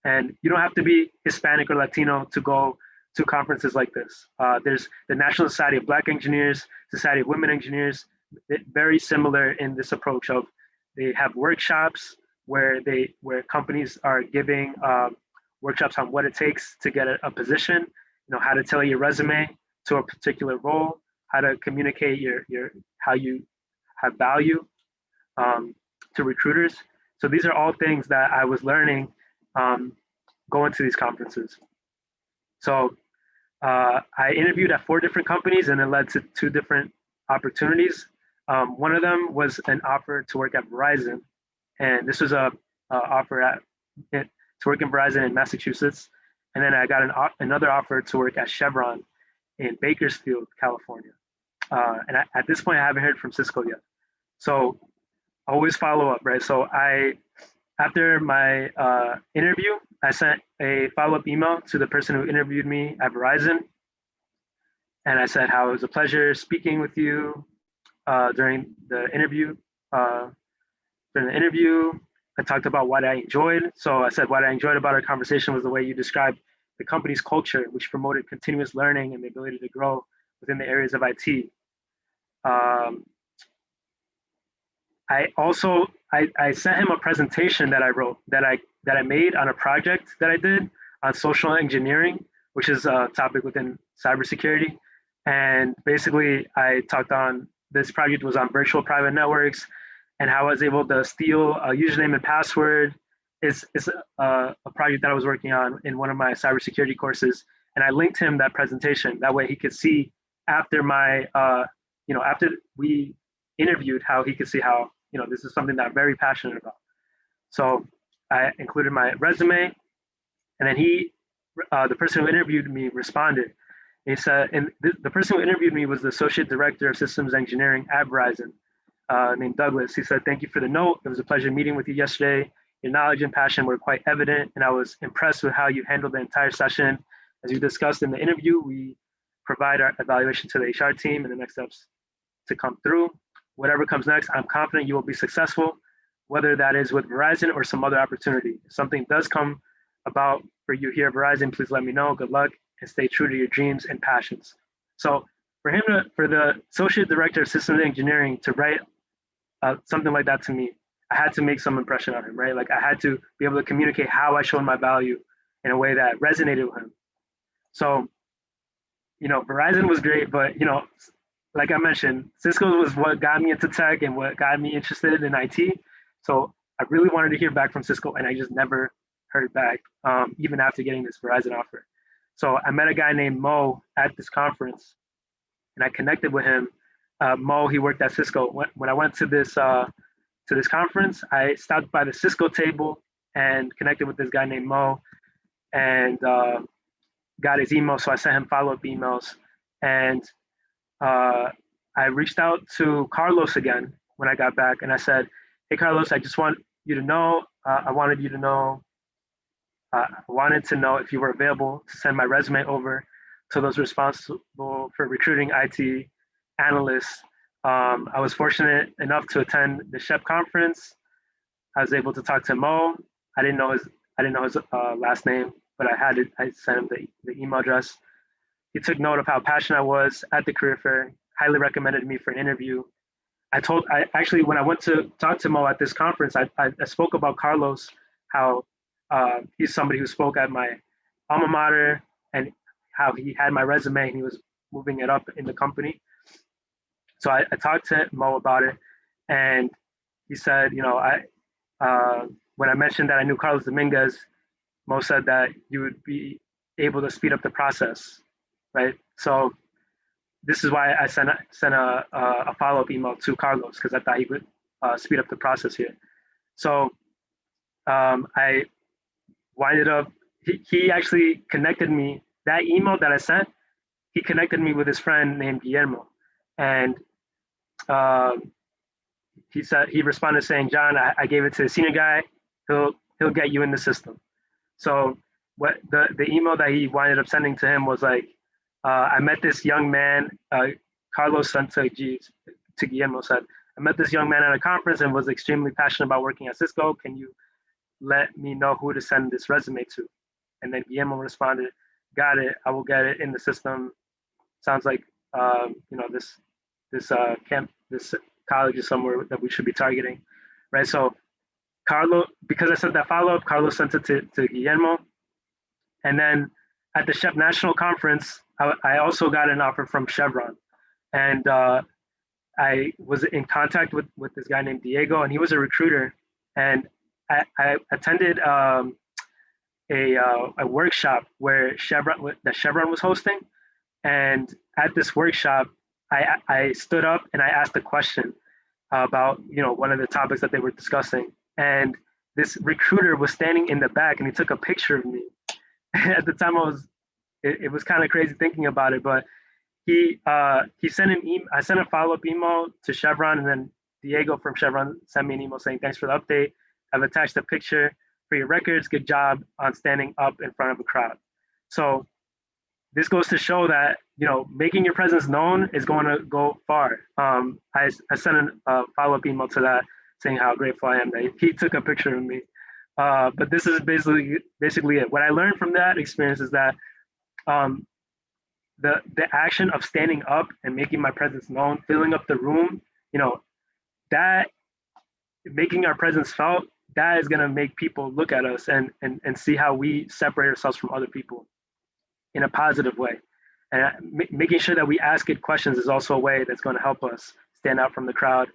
And you don't have to be Hispanic or Latino to go to conferences like this. There's the National Society of Black Engineers, Society of Women Engineers, very similar in this approach of they have workshops where companies are giving workshops on what it takes to get a position, how to tailor your resume to a particular role, how to communicate how you have value to recruiters. So these are all things that I was learning going to these conferences. So I interviewed at 4 different companies, and it led to 2 different opportunities. One of them was an offer to work at Verizon, and this was a offer to work in Verizon in Massachusetts, and then I got another offer to work at Chevron in Bakersfield, California. And at this point, I haven't heard from Cisco yet. So always follow up, right? So after my interview, I sent a follow-up email to the person who interviewed me at Verizon. And I said how it was a pleasure speaking with you during the interview. I talked about what I enjoyed. So I said what I enjoyed about our conversation was the way you described the company's culture, which promoted continuous learning and the ability to grow within the areas of IT. I sent him a presentation that I wrote that I made on a project that I did on social engineering, which is a topic within cybersecurity. And basically, I talked on this project was on virtual private networks and how I was able to steal a username and password. It's a project that I was working on in one of my cybersecurity courses, and I linked him that presentation. That way, he could see after my after we interviewed, how he could see how this is something that I'm very passionate about. So I included my resume, and then the person who interviewed me responded. He said, and the person who interviewed me was the Associate Director of Systems Engineering at Verizon, named Douglas. He said, "Thank you for the note. It was a pleasure meeting with you yesterday. Your knowledge and passion were quite evident, and I was impressed with how you handled the entire session. As we discussed in the interview, we provide our evaluation to the HR team and the next steps to come through. Whatever comes next, I'm confident you will be successful, whether that is with Verizon or some other opportunity. If something does come about for you here at Verizon, please let me know. Good luck and stay true to your dreams and passions." So for the Associate Director of Systems Engineering to write something like that to me, I had to make some impression on him, right? Like I had to be able to communicate how I showed my value in a way that resonated with him. So, Verizon was great, but like I mentioned, Cisco was what got me into tech and what got me interested in IT. So I really wanted to hear back from Cisco, and I just never heard back, even after getting this Verizon offer. So I met a guy named Mo at this conference, and I connected with him. Mo, he worked at Cisco. When I went to this conference, I stopped by the Cisco table and connected with this guy named Mo, and got his email. So I sent him follow-up emails, and I reached out to Carlos again when I got back, and I said, "Hey, Carlos, I just want you to know, I wanted to know if you were available to send my resume over to those responsible for recruiting IT analysts." I was fortunate enough to attend the SHPE conference. I was able to talk to Mo. I didn't know his last name, but I sent him the email address. He took note of how passionate I was at the career fair, highly recommended me for an interview. Actually, when I went to talk to Mo at this conference, I spoke about Carlos, how he's somebody who spoke at my alma mater, and how he had my resume and he was moving it up in the company. So I talked to Mo about it, and he said, when I mentioned that I knew Carlos Dominguez, Mo said that you would be able to speed up the process, right? So this is why I sent a follow-up email to Carlos, because I thought he would speed up the process here. So I winded up, he actually connected me, that email that I sent, he connected me with his friend named Guillermo. And he responded saying, "John, I gave it to the senior guy. He'll get you in the system." So what the email that he winded up sending to him was like, I met this young man, Carlos sent to Guillermo, said, "I met this young man at a conference and was extremely passionate about working at Cisco. Can you let me know who to send this resume to?" And then Guillermo responded, "Got it. I will get it in the system. Sounds like this college is somewhere that we should be targeting," right? So Carlos, because I sent that follow-up, Carlos sent it to Guillermo. And then at the SHPE National Conference, I also got an offer from Chevron. And I was in contact with this guy named Diego, and he was a recruiter. And I attended a workshop where Chevron was hosting. And at this workshop, I stood up and I asked a question about, one of the topics that they were discussing. And this recruiter was standing in the back and he took a picture of me. At the time it was kind of crazy thinking about it, but he sent an email. I sent a follow-up email to Chevron, and then Diego from Chevron sent me an email saying, thanks for the update. I've attached a picture for your records. Good job on standing up in front of a crowd. So this goes to show that, making your presence known is going to go far. I sent a follow-up email to that saying how grateful I am that he took a picture of me. But this is basically it. What I learned from that experience is that the action of standing up and making my presence known, filling up the room, that making our presence felt, that is going to make people look at us and see how we separate ourselves from other people in a positive way. And making sure that we ask good questions is also a way that's going to help us stand out from the crowd.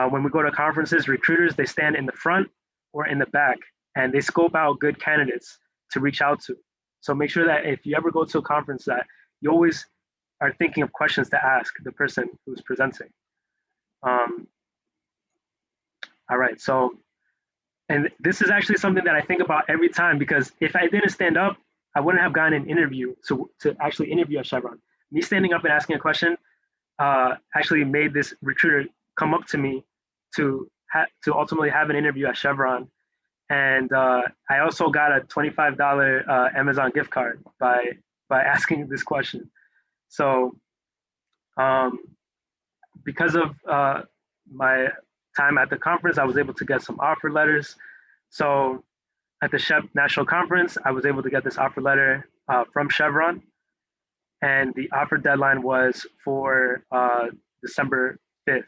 When we go to conferences, recruiters, they stand in the front or in the back, and they scope out good candidates to reach out to. So make sure that if you ever go to a conference, that you always are thinking of questions to ask the person who's presenting. All right, so, and this is actually something that I think about every time, because if I didn't stand up, I wouldn't have gotten an interview to actually interview at Chevron. Me standing up and asking a question actually made this recruiter come up to me to ultimately have an interview at Chevron. And I also got a $25 Amazon gift card by asking this question. So because of my time at the conference, I was able to get some offer letters. So at the SHPE National Conference, I was able to get this offer letter from Chevron. And the offer deadline was for December 5th.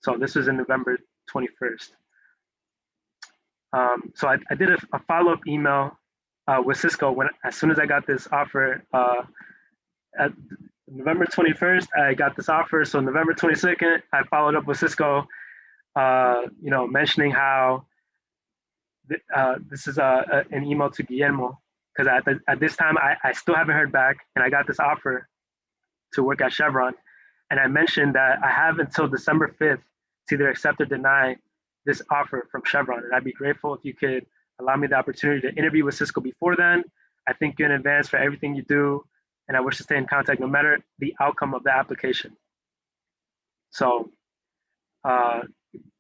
So this was in November 21st. So I did a follow-up email with Cisco as soon as I got this offer. At November 21st, I got this offer. So November 22nd, I followed up with Cisco, mentioning how this is an email to Guillermo, because at this time, I still haven't heard back, and I got this offer to work at Chevron. And I mentioned that I have until December 5th to either accept or deny this offer from Chevron. And I'd be grateful if you could allow me the opportunity to interview with Cisco before then. I thank you in advance for everything you do, and I wish to stay in contact no matter the outcome of the application. So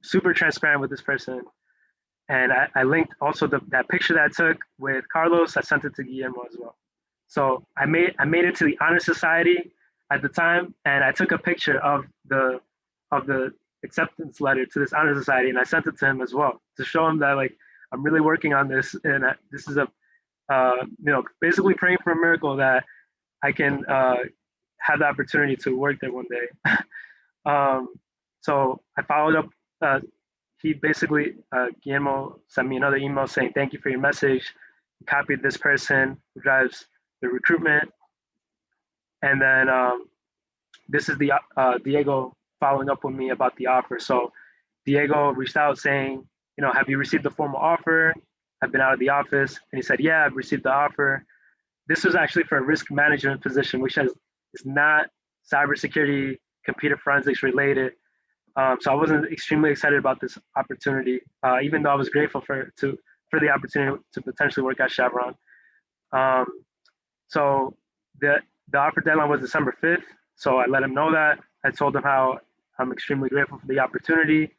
super transparent with this person. And I linked also that picture that I took with Carlos. I sent it to Guillermo as well. So I made it to the Honor Society at the time, and I took a picture of the acceptance letter to this Honor Society, and I sent it to him as well to show him that, like, I'm really working on this, and this is basically praying for a miracle that I can have the opportunity to work there one day. So I followed up. He basically, Guillermo sent me another email saying, thank you for your message. He copied this person who drives the recruitment. And then this is the Diego following up with me about the offer. So Diego reached out saying, have you received the formal offer? I've been out of the office. And he said, yeah, I've received the offer. This was actually for a risk management position, which is not cybersecurity, computer forensics related. So I wasn't extremely excited about this opportunity, even though I was grateful for the opportunity to potentially work at Chevron. So the offer deadline was December 5th. So I let him know that. I told him how I'm extremely grateful for the opportunity,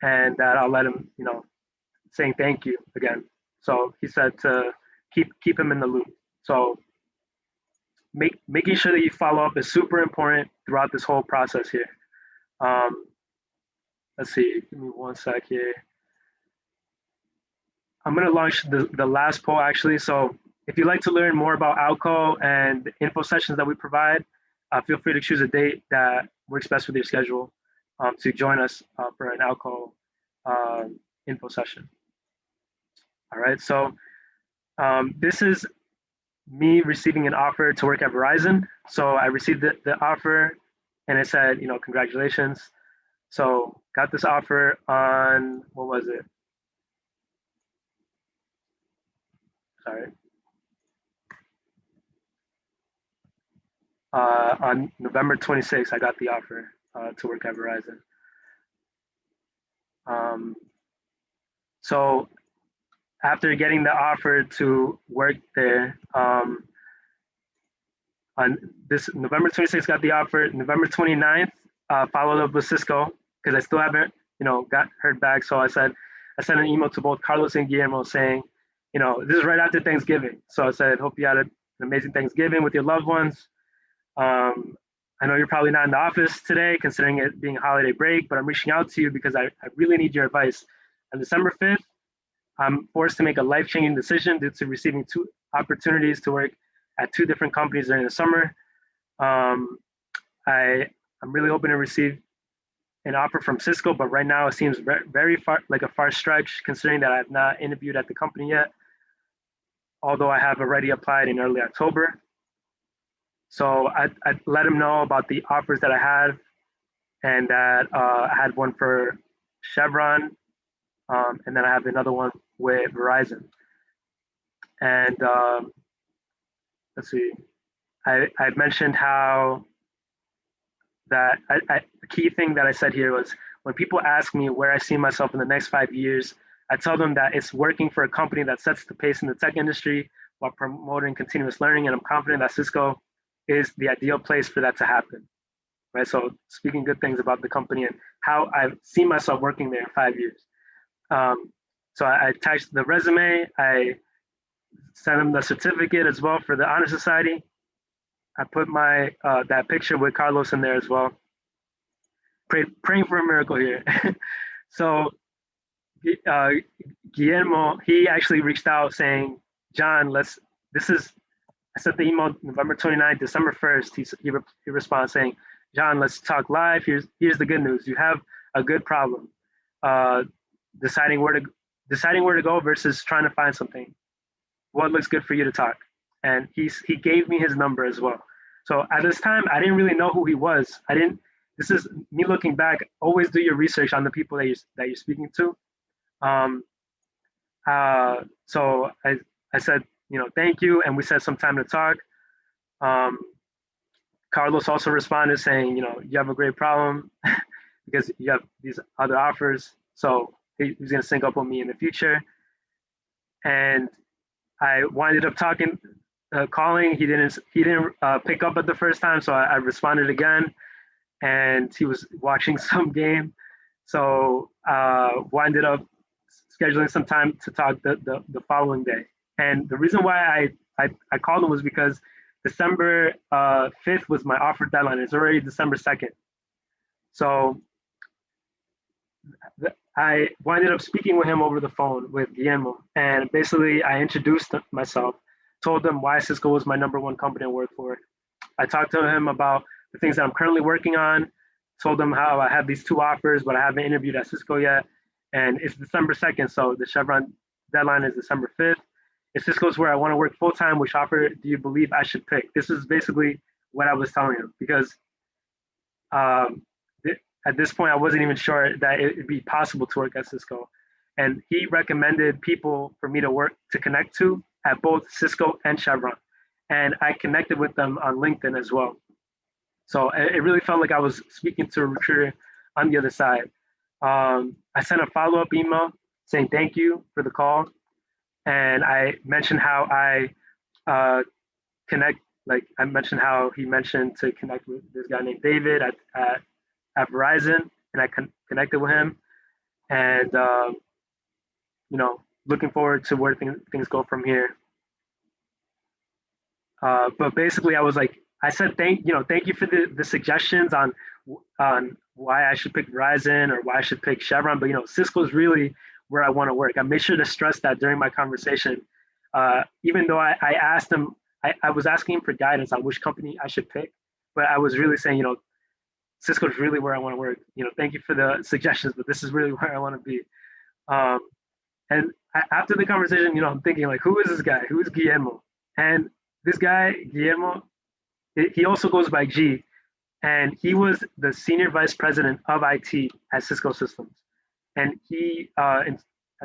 and that I'll let him, saying thank you again. So he said to keep him in the loop. So making sure that you follow up is super important throughout this whole process here. Let's see, give me one sec here. I'm going to launch the last poll actually. So if you'd like to learn more about Outco and the info sessions that we provide, feel free to choose a date that works best with your schedule to join us for an Outco info session. All right, so this is me receiving an offer to work at Verizon. So I received the offer, and it said, congratulations. So got this offer on, what was it? Sorry. On November 26th, I got the offer to work at Verizon. So after getting the offer to work there, on this November 26th, got the offer. November 29th, followed up with Cisco because I still haven't, got heard back. So I sent an email to both Carlos and Guillermo saying, this is right after Thanksgiving. So I said, hope you had an amazing Thanksgiving with your loved ones. I know you're probably not in the office today, considering it being a holiday break, but I'm reaching out to you because I really need your advice. On December 5th, I'm forced to make a life-changing decision due to receiving 2 opportunities to work at 2 different companies during the summer. I'm really hoping to receive an offer from Cisco, but right now it seems very far, like a far stretch, considering that I have not interviewed at the company yet, although I have already applied in early October. So I let him know about the offers that I had, and that I had one for Chevron, and then I have another one with Verizon. And let's see, I mentioned how that the key thing that I said here was when people ask me where I see myself in the next 5 years, I tell them that it's working for a company that sets the pace in the tech industry while promoting continuous learning. And I'm confident that Cisco is the ideal place for that to happen. Right. So speaking good things about the company and how I see myself working there in 5 years. So I attached the resume. I sent them the certificate as well for the Honor Society. I put my that picture with Carlos in there as well. Praying for a miracle here. So Guillermo, he actually reached out saying, John, I sent the email November 29th, December 1st. He responds saying, John, let's talk live. Here's the good news. You have a good problem. Deciding where to go versus trying to find something. What looks good for you to talk? And he gave me his number as well. So at this time, I didn't really know who he was. This is me looking back. Always do your research on the people that you're speaking to. So I said, thank you, and we set some time to talk. Carlos also responded saying, you have a great problem because you have these other offers. So he's going to sync up with me in the future. And I winded up calling. He didn't pick up at the first time, so I responded again, and he was watching some game. So winded up scheduling some time to talk the following day. And the reason why I called him was because December 5th was my offer deadline. It's already December 2nd. So I winded up speaking with him over the phone with Guillermo. And basically, I introduced myself, told them why Cisco was my #1 company to work for. I talked to him about the things that I'm currently working on, told them how I have these 2 offers, but I haven't interviewed at Cisco yet. And it's December 2nd, so the Chevron deadline is December 5th. If Cisco's where I want to work full-time, which offer do you believe I should pick? This is basically what I was telling him, because at this point, I wasn't even sure that it'd be possible to work at Cisco. And he recommended people for me to connect to at both Cisco and Chevron. And I connected with them on LinkedIn as well. So it really felt like I was speaking to a recruiter on the other side. I sent a follow-up email saying thank you for the call. And I mentioned how I mentioned how he mentioned to connect with this guy named David at Verizon, and I connected with him. And, looking forward to where things go from here. But basically, I said thank you for the suggestions on why I should pick Verizon or why I should pick Chevron. But Cisco is really where I want to work. I made sure to stress that during my conversation. Even though I asked him, I was asking him for guidance on which company I should pick, but I was really saying, Cisco is really where I want to work. Thank you for the suggestions, but this is really where I want to be. And after the conversation, I'm thinking like, who is this guy? Who is Guillermo? And this guy, Guillermo, he also goes by G, and he was the senior vice president of IT at Cisco Systems. And he, at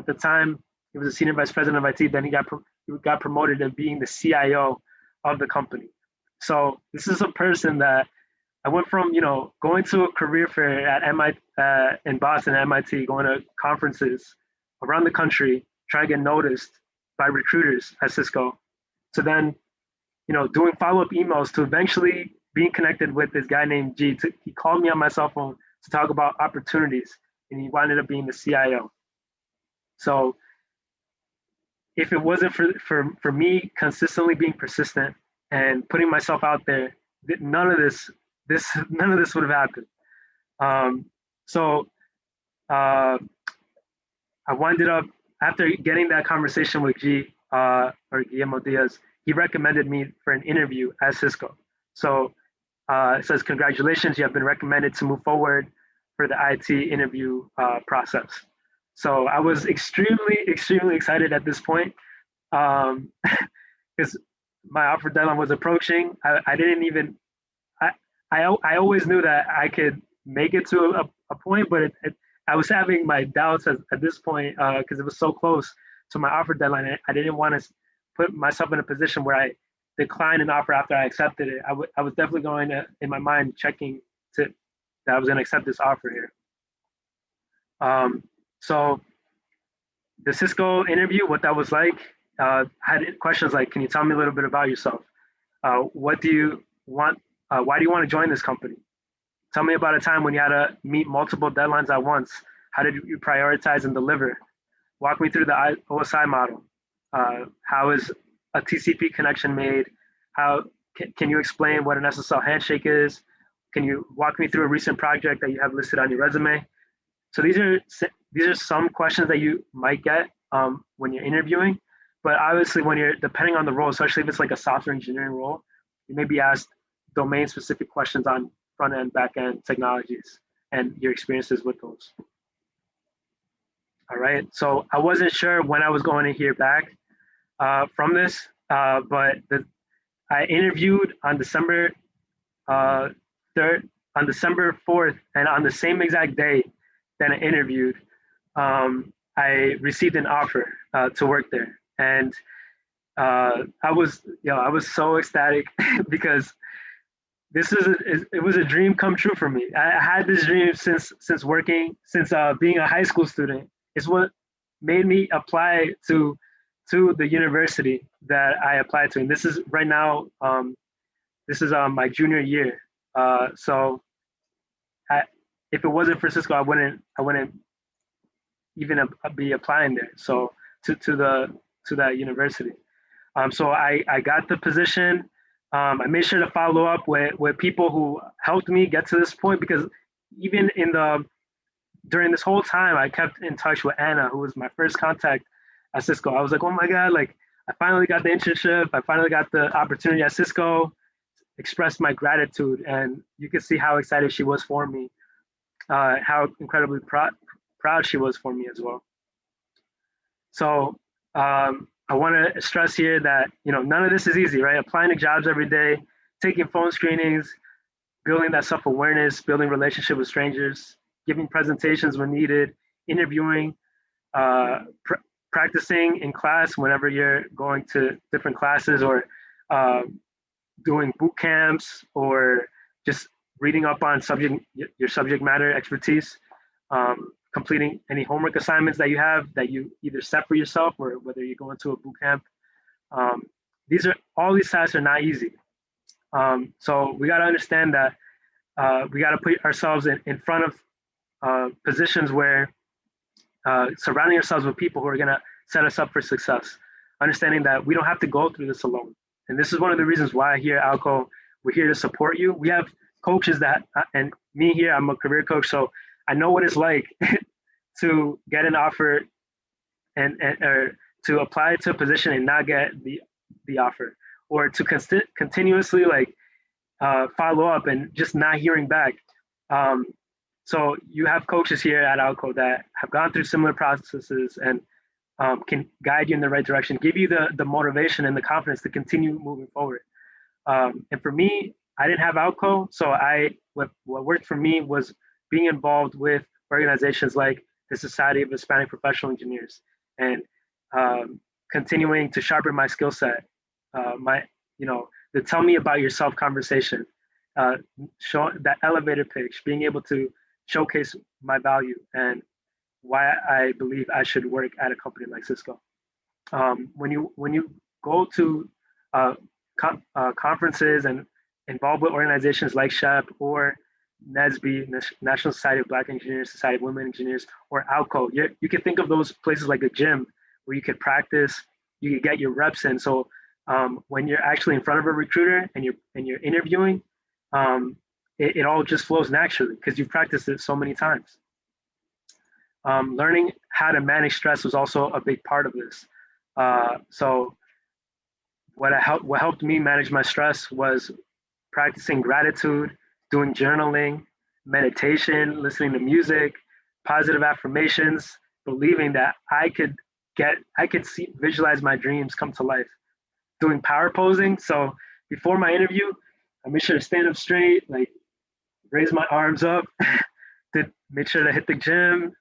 the time, he was a senior vice president of IT. Then he got promoted to being the CIO of the company. So this is a person that I went from, going to a career fair at MIT, in Boston at MIT, going to conferences around the country, trying to get noticed by recruiters at Cisco, to then, doing follow-up emails, to eventually being connected with this guy named G. He called me on my cell phone to talk about opportunities, and he wound up being the CIO. So if it wasn't for me consistently being persistent and putting myself out there, none of this would have happened. So I winded up, after getting that conversation with G, or Guillermo Diaz, he recommended me for an interview at Cisco. So it says, congratulations, you have been recommended to move forward for the IT interview process. So I was extremely excited at this point, because my offer deadline was approaching. I didn't even, I always knew that I could make it to a point, but I was having my doubts at this point, because it was so close to my offer deadline. I didn't want to put myself in a position where I declined an offer after I accepted it. I was definitely going to, in my mind, checking that I was going to accept this offer here. So the Cisco interview, what that was like, had questions like, can you tell me a little bit about yourself? What do you want? Why do you want to join this company? Tell me about a time when you had to meet multiple deadlines at once. How did you prioritize and deliver? Walk me through the OSI model. How is a TCP connection made? How can you explain what an SSL handshake is? Can you walk me through a recent project that you have listed on your resume? So these are some questions that you might get when you're interviewing, but obviously when you're, depending on the role, especially if it's like a software engineering role, you may be asked domain-specific questions on front-end, back-end technologies and your experiences with those. All right, so I wasn't sure when I was going to hear back from this, but I interviewed on December 3rd, on December 4th, and on the same exact day that I interviewed, I received an offer to work there, and I was so ecstatic because it was a dream come true for me. I had this dream since being a high school student. It's what made me apply to the university that I applied to, and this is right now. This is my junior year. So if it wasn't for Cisco, I wouldn't even be applying there. So to that university. So I got the position. I made sure to follow up with people who helped me get to this point, because even during this whole time, I kept in touch with Anna, who was my first contact at Cisco. I was like, oh my God, like I finally got the internship. I finally got the opportunity at Cisco. Expressed my gratitude, and you can see how excited she was for me, how incredibly proud she was for me as well. So I want to stress here that none of this is easy, right? Applying to jobs every day, taking phone screenings, building that self-awareness, building relationship with strangers, giving presentations when needed, interviewing, practicing in class whenever you're going to different classes, or doing boot camps, or just reading up on your subject matter expertise, completing any homework assignments that you have that you either set for yourself or whether you go into a boot camp. All these tasks are not easy. So we got to understand that we got to put ourselves in front of positions where surrounding ourselves with people who are going to set us up for success, understanding that we don't have to go through this alone. And this is one of the reasons why here at Outco, we're here to support you. We have coaches and me here, I'm a career coach, so I know what it's like to get an offer or to apply to a position and not get the offer, or to continuously follow up and just not hearing back. So you have coaches here at Outco that have gone through similar processes and can guide you in the right direction, give you the motivation and the confidence to continue moving forward. And for me, I didn't have Outco, so what worked for me was being involved with organizations like the Society of Hispanic Professional Engineers, and continuing to sharpen my skill set. The the tell me about yourself conversation, show that elevator pitch, being able to showcase my value and why I believe I should work at a company like Cisco. When you go to conferences and involved with organizations like SHPE or NSBE, National Society of Black Engineers, Society of Women Engineers, or Outco, you can think of those places like a gym where you could practice, you could get your reps in. So when you're actually in front of a recruiter and you're interviewing, it all just flows naturally because you've practiced it so many times. Learning how to manage stress was also a big part of this. So what helped me manage my stress was practicing gratitude, doing journaling, meditation, listening to music, positive affirmations, believing that I could visualize my dreams come to life. Doing power posing. So before my interview, I made sure to stand up straight, like raise my arms up, to make sure to hit the gym,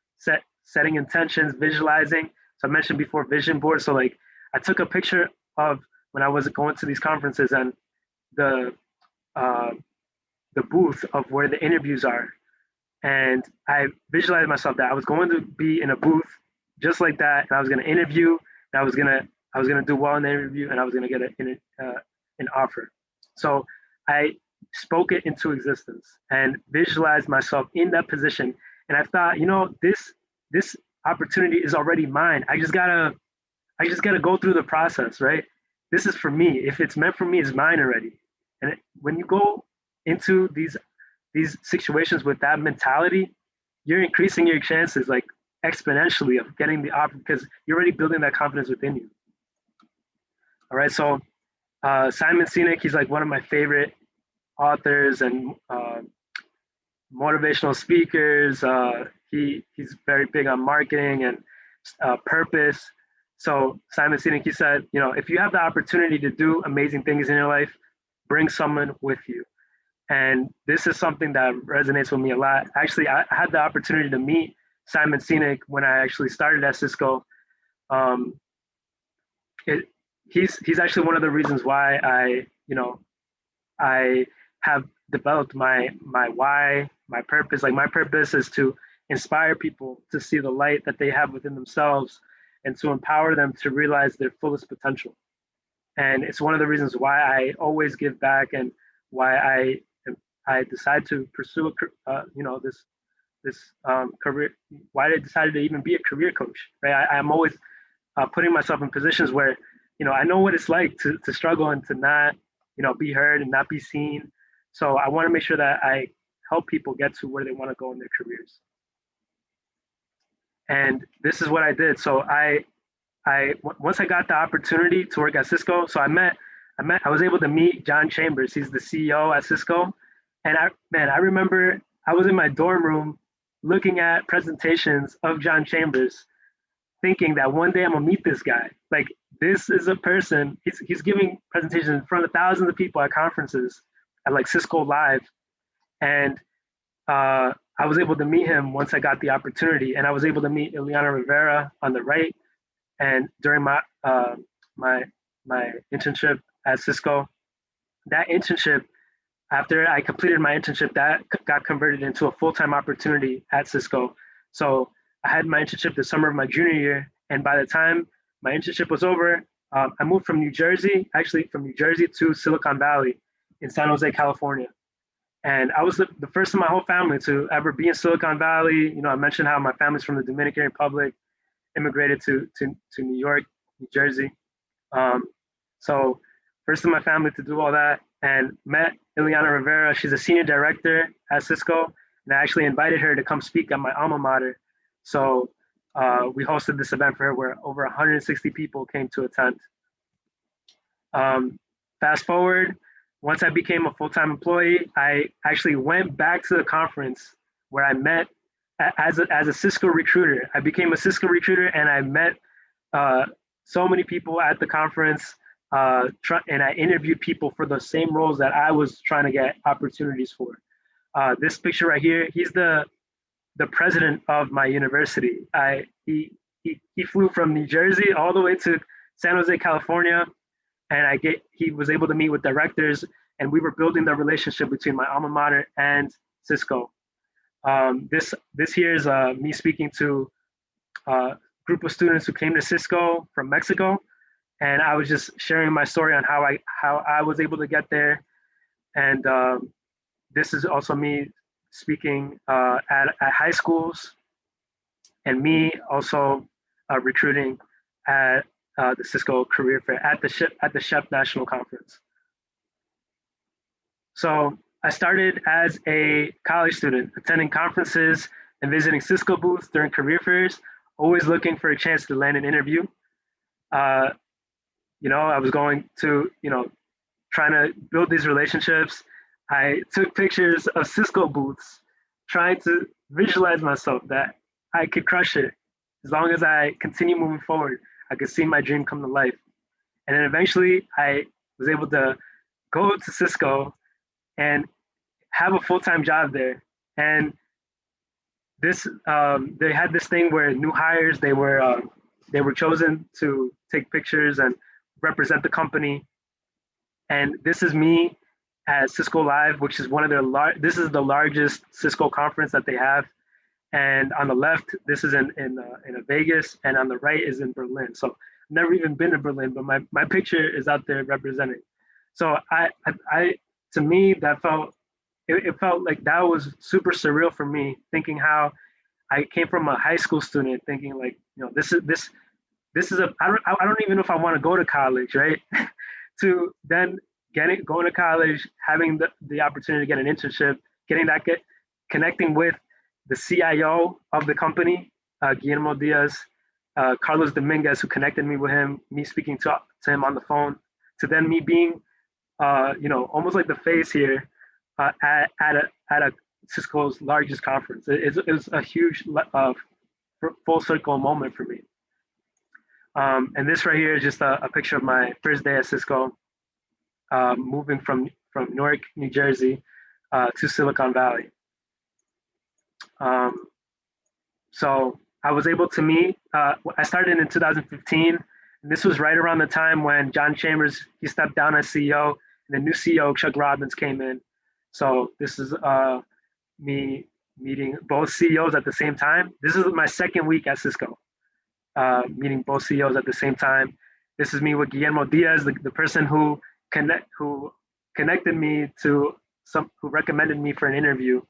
setting intentions, visualizing. So I mentioned before vision board. So like I took a picture of when I was going to these conferences and the booth of where the interviews are. And I visualized myself that I was going to be in a booth just like that. And I was going to interview and I was going to do well in the interview and I was going to get an offer. So I spoke it into existence and visualized myself in that position. And I thought, this opportunity is already mine. I just gotta go through the process, right? This is for me. If it's meant for me, it's mine already. And when you go into these situations with that mentality, you're increasing your chances like exponentially of getting the offer because you're already building that confidence within you. All right, so Simon Sinek, he's like one of my favorite authors and motivational speakers. He's very big on marketing and purpose. So Simon Sinek, he said, if you have the opportunity to do amazing things in your life, bring someone with you. And this is something that resonates with me a lot. Actually, I had the opportunity to meet Simon Sinek when I actually started at Cisco. He's actually one of the reasons why I have developed my why, my purpose. Like my purpose is to inspire people to see the light that they have within themselves and to empower them to realize their fullest potential. And it's one of the reasons why I always give back and why I decided to pursue this career. Why I decided to even be a career coach. Right, I'm always putting myself in positions where I know what it's like to struggle and to not be heard and not be seen. So I want to make sure that I help people get to where they want to go in their careers. And this is what I did. So once I got the opportunity to work at Cisco, so I was able to meet John Chambers. He's the CEO at Cisco. And I remember I was in my dorm room looking at presentations of John Chambers, thinking that one day I'm gonna meet this guy. Like, this is a person, he's giving presentations in front of thousands of people at conferences at like Cisco Live. And I was able to meet him once I got the opportunity, and I was able to meet Ileana Rivera on the right. And during my internship at Cisco, that internship, after I completed my internship, that got converted into a full-time opportunity at Cisco. So I had my internship the summer of my junior year, and by the time my internship was over, I moved from New Jersey to Silicon Valley in San Jose, California. And I was the first in my whole family to ever be in Silicon Valley. I mentioned how my family's from the Dominican Republic, immigrated to New York, New Jersey. So first in my family to do all that, and met Ileana Rivera. She's a senior director at Cisco, and I actually invited her to come speak at my alma mater. So we hosted this event for her where over 160 people came to attend. Fast forward, once I became a full-time employee, I actually went back to the conference where I met as a Cisco recruiter. I became a Cisco recruiter, and I met so many people at the conference, and I interviewed people for the same roles that I was trying to get opportunities for. This picture right here, he's the president of my university. He flew from New Jersey all the way to San Jose, California, and he was able to meet with directors, and we were building the relationship between my alma mater and Cisco. This here is me speaking to a group of students who came to Cisco from Mexico, and I was just sharing my story on how I was able to get there, and this is also me speaking at high schools, and me also recruiting at the Cisco Career Fair at the SHPE National Conference. So I started as a college student, attending conferences and visiting Cisco booths during career fairs, always looking for a chance to land an interview. I was going to, trying to build these relationships. I took pictures of Cisco booths, trying to visualize myself that I could crush it. As long as I continue moving forward, I could see my dream come to life. And then eventually I was able to go to Cisco and have a full-time job there. And this, they had this thing where new hires, they were chosen to take pictures and represent the company. And this is me at Cisco Live, which is one of their this is the largest Cisco conference that they have. And on the left, this is in Vegas, and on the right is in Berlin. So I've never even been to Berlin, but my picture is out there representing. So to me, that it felt like that was super surreal for me, thinking how I came from a high school student, thinking like, this is I don't even know if I want to go to college, right? To then going to college, having the opportunity to get an internship, connecting with the CIO of the company, Guillermo Diaz, Carlos Dominguez, who connected me with him, me speaking to him on the phone, to then me being, almost like the face here at a Cisco's largest conference. It was a huge full circle moment for me. And this right here is just a picture of my first day at Cisco, moving from Newark, New Jersey, to Silicon Valley. So I was able to meet, I started in 2015, and this was right around the time when John Chambers, he stepped down as CEO, and the new CEO, Chuck Robbins, came in. So this is me meeting both CEOs at the same time. This is my second week at Cisco, meeting both CEOs at the same time. This is me with Guillermo Diaz, the person who connected me to who recommended me for an interview.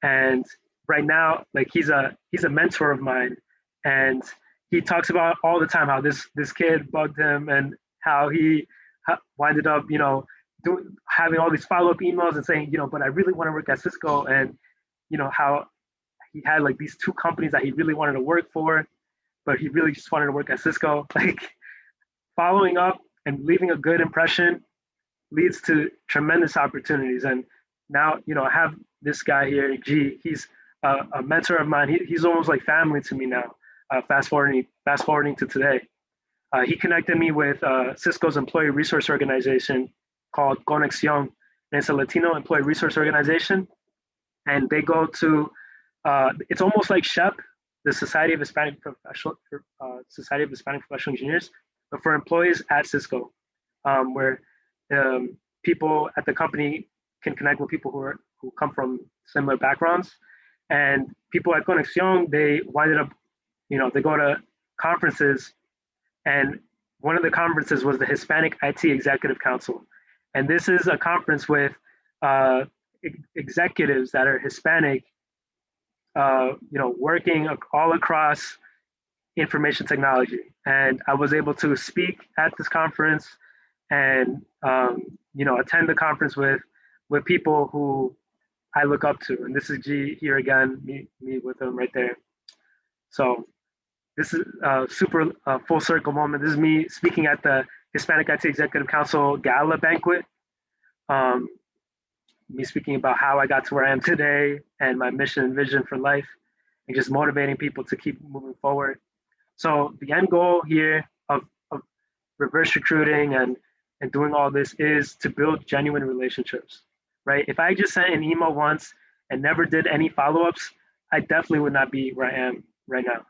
And right now, like he's a mentor of mine, and he talks about all the time how this kid bugged him and how he winded up, having all these follow-up emails and saying, but I really want to work at Cisco, and how he had like these two companies that he really wanted to work for, but he really just wanted to work at Cisco. Like following up and leaving a good impression leads to tremendous opportunities. And now, I have this guy here, G. He's a mentor of mine. He's almost like family to me now. Fast forwarding to today, he connected me with Cisco's employee resource organization called Conexión, and it's a Latino employee resource organization. And they go to, it's almost like SHPE, the Society of Hispanic Professional Engineers, but for employees at Cisco, where people at the company can connect with people who come from similar backgrounds. And people at Conexión, they winded up, they go to conferences, and one of the conferences was the Hispanic IT Executive Council. And this is a conference with executives that are Hispanic, working all across information technology. And I was able to speak at this conference and, attend the conference with people who I look up to. And this is G here again, me with him right there. So this is a super full circle moment. This is me speaking at the Hispanic IT Executive Council Gala banquet. Me speaking about how I got to where I am today and my mission and vision for life, and just motivating people to keep moving forward. So the end goal here of reverse recruiting and doing all this is to build genuine relationships, right? If I just sent an email once and never did any follow-ups, I definitely would not be where I am right now.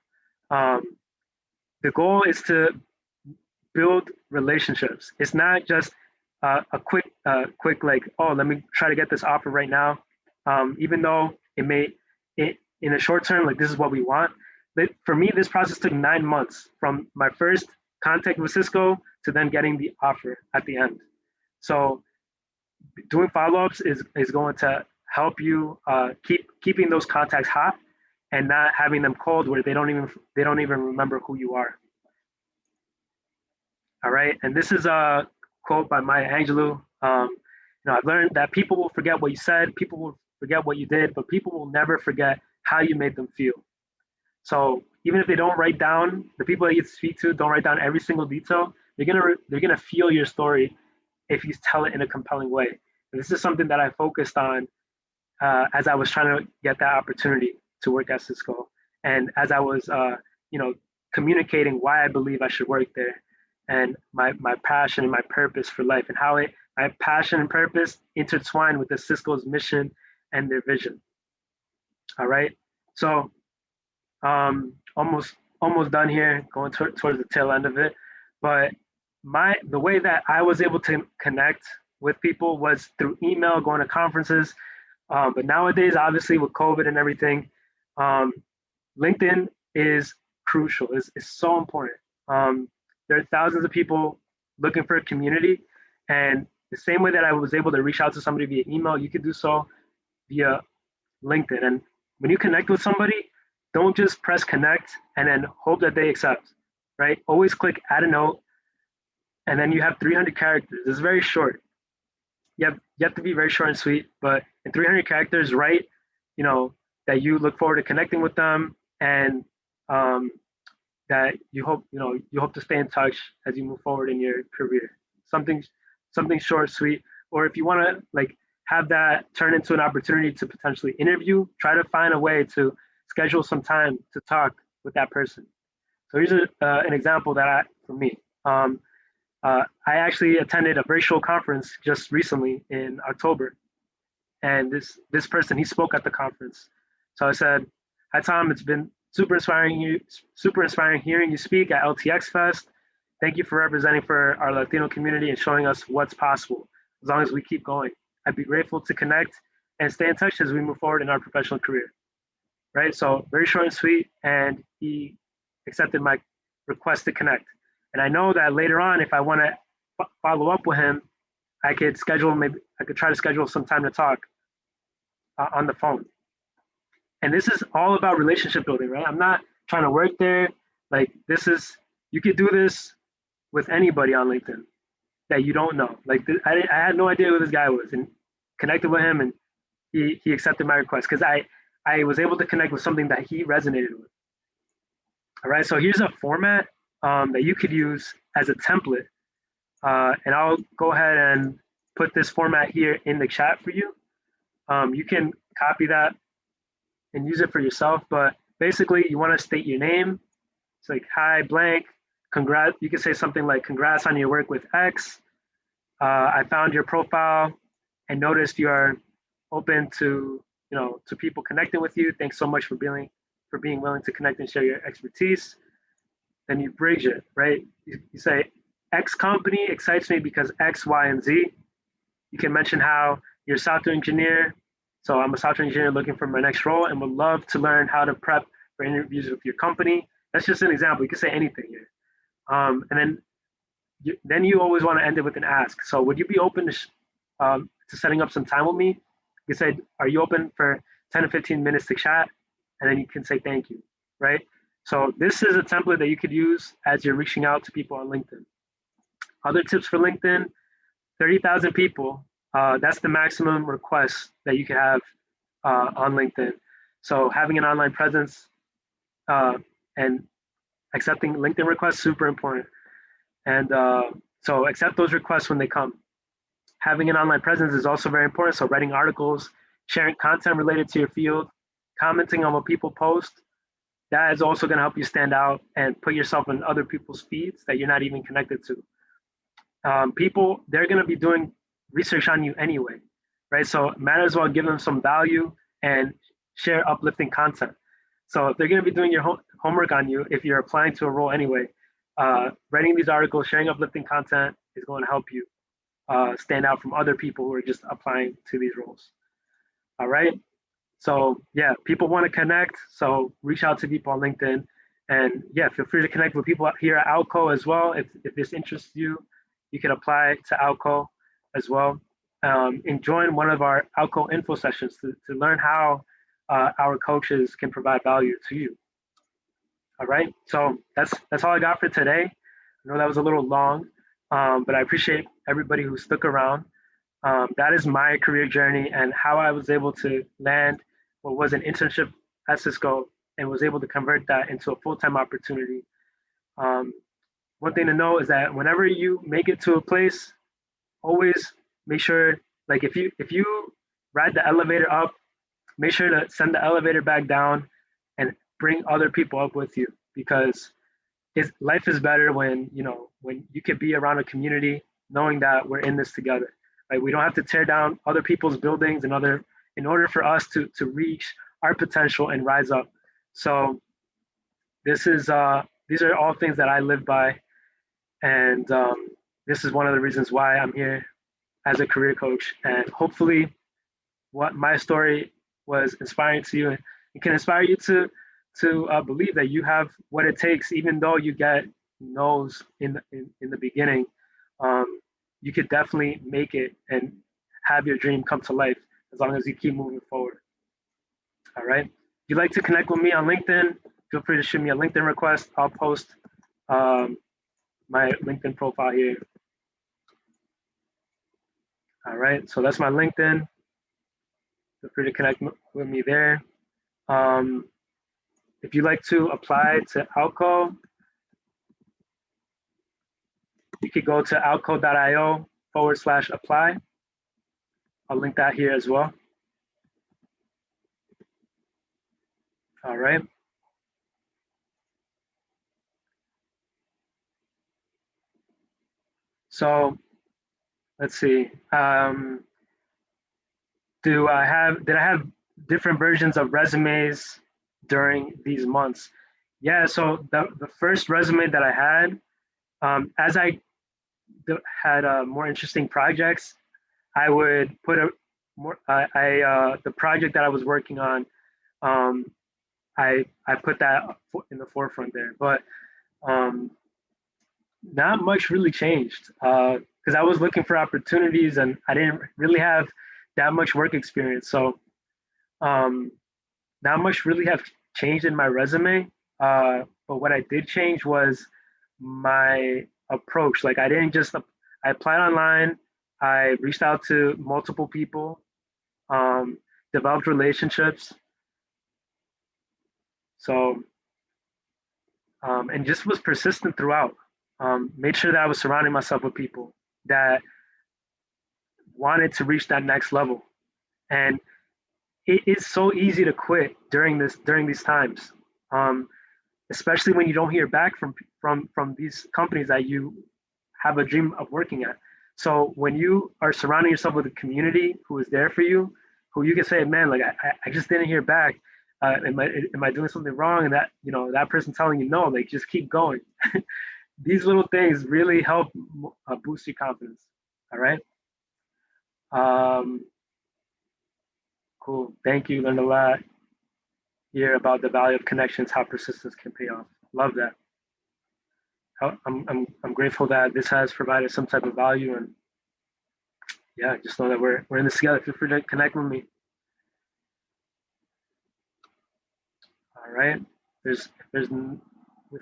The goal is to build relationships. It's not just a quick like, oh, let me try to get this offer right now. Even though in the short term, like this is what we want. But for me, this process took 9 months from my first contact with Cisco to then getting the offer at the end. So doing follow-ups is going to help you keeping those contacts hot and not having them cold where they don't even remember who you are. All right, and this is a quote by Maya Angelou. I've learned that people will forget what you said, people will forget what you did, but people will never forget how you made them feel. So even if they don't write down, the people that you speak to don't write down every single detail, they're gonna feel your story if you tell it in a compelling way. And this is something that I focused on as I was trying to get that opportunity to work at Cisco, and as I was communicating why I believe I should work there, and my passion and my purpose for life, and how my passion and purpose intertwine with the Cisco's mission and their vision. All right, so almost done here, going towards the tail end of it. But the way that I was able to connect with people was through email, going to conferences. But nowadays, obviously with COVID and everything, LinkedIn is crucial. It's so important. There are thousands of people looking for a community, and the same way that I was able to reach out to somebody via email, you could do so via LinkedIn. And when you connect with somebody, don't just press connect and then hope that they accept, right? Always click add a note, and then you have 300 characters. It's very short. You have to be very short and sweet, but in 300 characters, write, that you look forward to connecting with them, and that you hope to stay in touch as you move forward in your career. Something short, sweet, or if you want to like have that turn into an opportunity to potentially interview, try to find a way to schedule some time to talk with that person. So here's an example for me. I actually attended a virtual conference just recently in October, and this person, he spoke at the conference. So I said, "Hi Tom, it's been super inspiring hearing you speak at LTX Fest. Thank you for representing for our Latino community and showing us what's possible as long as we keep going. I'd be grateful to connect and stay in touch as we move forward in our professional career." Right? So very short and sweet, and he accepted my request to connect. And I know that later on, if I want to follow up with him, I could try to schedule some time to talk on the phone. And this is all about relationship building, right? I'm not trying to work there. Like you could do this with anybody on LinkedIn that you don't know. Like I had no idea who this guy was, and connected with him, and he accepted my request because I was able to connect with something that he resonated with. All right, so here's a format that you could use as a template. And I'll go ahead and put this format here in the chat for you. You can copy that and use it for yourself, but basically you want to state your name. It's like, hi, blank, congrats. You can say something like, congrats on your work with X. I found your profile and noticed you are open to people connecting with you. Thanks so much for being willing to connect and share your expertise. Then you bridge it, right? You say, X company excites me because X, Y, and Z. You can mention how you're a software engineer. So I'm a software engineer looking for my next role and would love to learn how to prep for interviews with your company. That's just an example. You can say anything here. And then you always want to end it with an ask. So would you be open to setting up some time with me? You say, are you open for 10 to 15 minutes to chat? And then you can say thank you, right? So this is a template that you could use as you're reaching out to people on LinkedIn. Other tips for LinkedIn, 30,000 people. That's the maximum request that you can have on LinkedIn. So having an online presence and accepting LinkedIn requests, super important. And so accept those requests when they come. Having an online presence is also very important. So writing articles, sharing content related to your field, commenting on what people post, that is also going to help you stand out and put yourself in other people's feeds that you're not even connected to. People, they're going to be doing research on you anyway, right? So might as well give them some value and share uplifting content. So if they're going to be doing your homework on you, if you're applying to a role anyway, writing these articles, sharing uplifting content is going to help you stand out from other people who are just applying to these roles. All right. So yeah, people want to connect. So reach out to people on LinkedIn, and yeah, feel free to connect with people here at Outco as well. If this interests you, you can apply to Outco as well. And join one of our Outco info sessions to learn how our coaches can provide value to you. All right, so that's all I got for today. I know that was a little long, but I appreciate everybody who stuck around. That is my career journey and how I was able to land what was an internship at Cisco and was able to convert that into a full-time opportunity. One thing to know is that whenever you make it to a place, always make sure, like if you ride the elevator up, make sure to send the elevator back down and bring other people up with you, because life is better when you can be around a community knowing that we're in this together. Right? We don't have to tear down other people's buildings in order for us to reach our potential and rise up. So these are all things that I live by, and this is one of the reasons why I'm here as a career coach. And hopefully what my story was inspiring to you, and it can inspire you to believe that you have what it takes, even though you get no's in the beginning. You could definitely make it and have your dream come to life as long as you keep moving forward. All right. If you'd like to connect with me on LinkedIn, feel free to shoot me a LinkedIn request. I'll post my LinkedIn profile here. All right. So that's my LinkedIn. Feel free to connect with me there. If you'd like to apply to Outco, you could go to outco.io/apply. I'll link that here as well. All right. So let's see. Did I have different versions of resumes during these months? Yeah. So the first resume that I had, as I had more interesting projects, I would put the project that I was working on. I put that in the forefront there, but not much really changed because I was looking for opportunities and I didn't really have that much work experience. So not much really have changed in my resume. But what I did change was my approach. Like I applied online. I reached out to multiple people, developed relationships. So, and just was persistent throughout. Made sure that I was surrounding myself with people that wanted to reach that next level. And it is so easy to quit during these times, especially when you don't hear back from these companies that you have a dream of working at. So when you are surrounding yourself with a community who is there for you, who you can say, man, like I just didn't hear back. Am I doing something wrong? And that person telling you no, like just keep going. These little things really help boost your confidence. All right. Cool. Thank you. Learned a lot here about the value of connections, how persistence can pay off. Love that. I'm grateful that this has provided some type of value, and yeah, just know that we're in this together. Feel free to connect with me. All right. If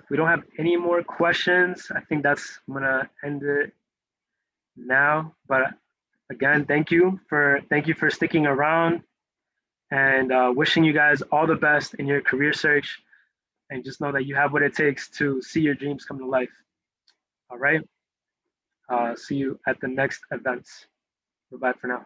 we don't have any more questions, I think I'm gonna end it now. But again, thank you for sticking around, and wishing you guys all the best in your career search. And just know that you have what it takes to see your dreams come to life. All right. See you at the next events. Bye-bye for now.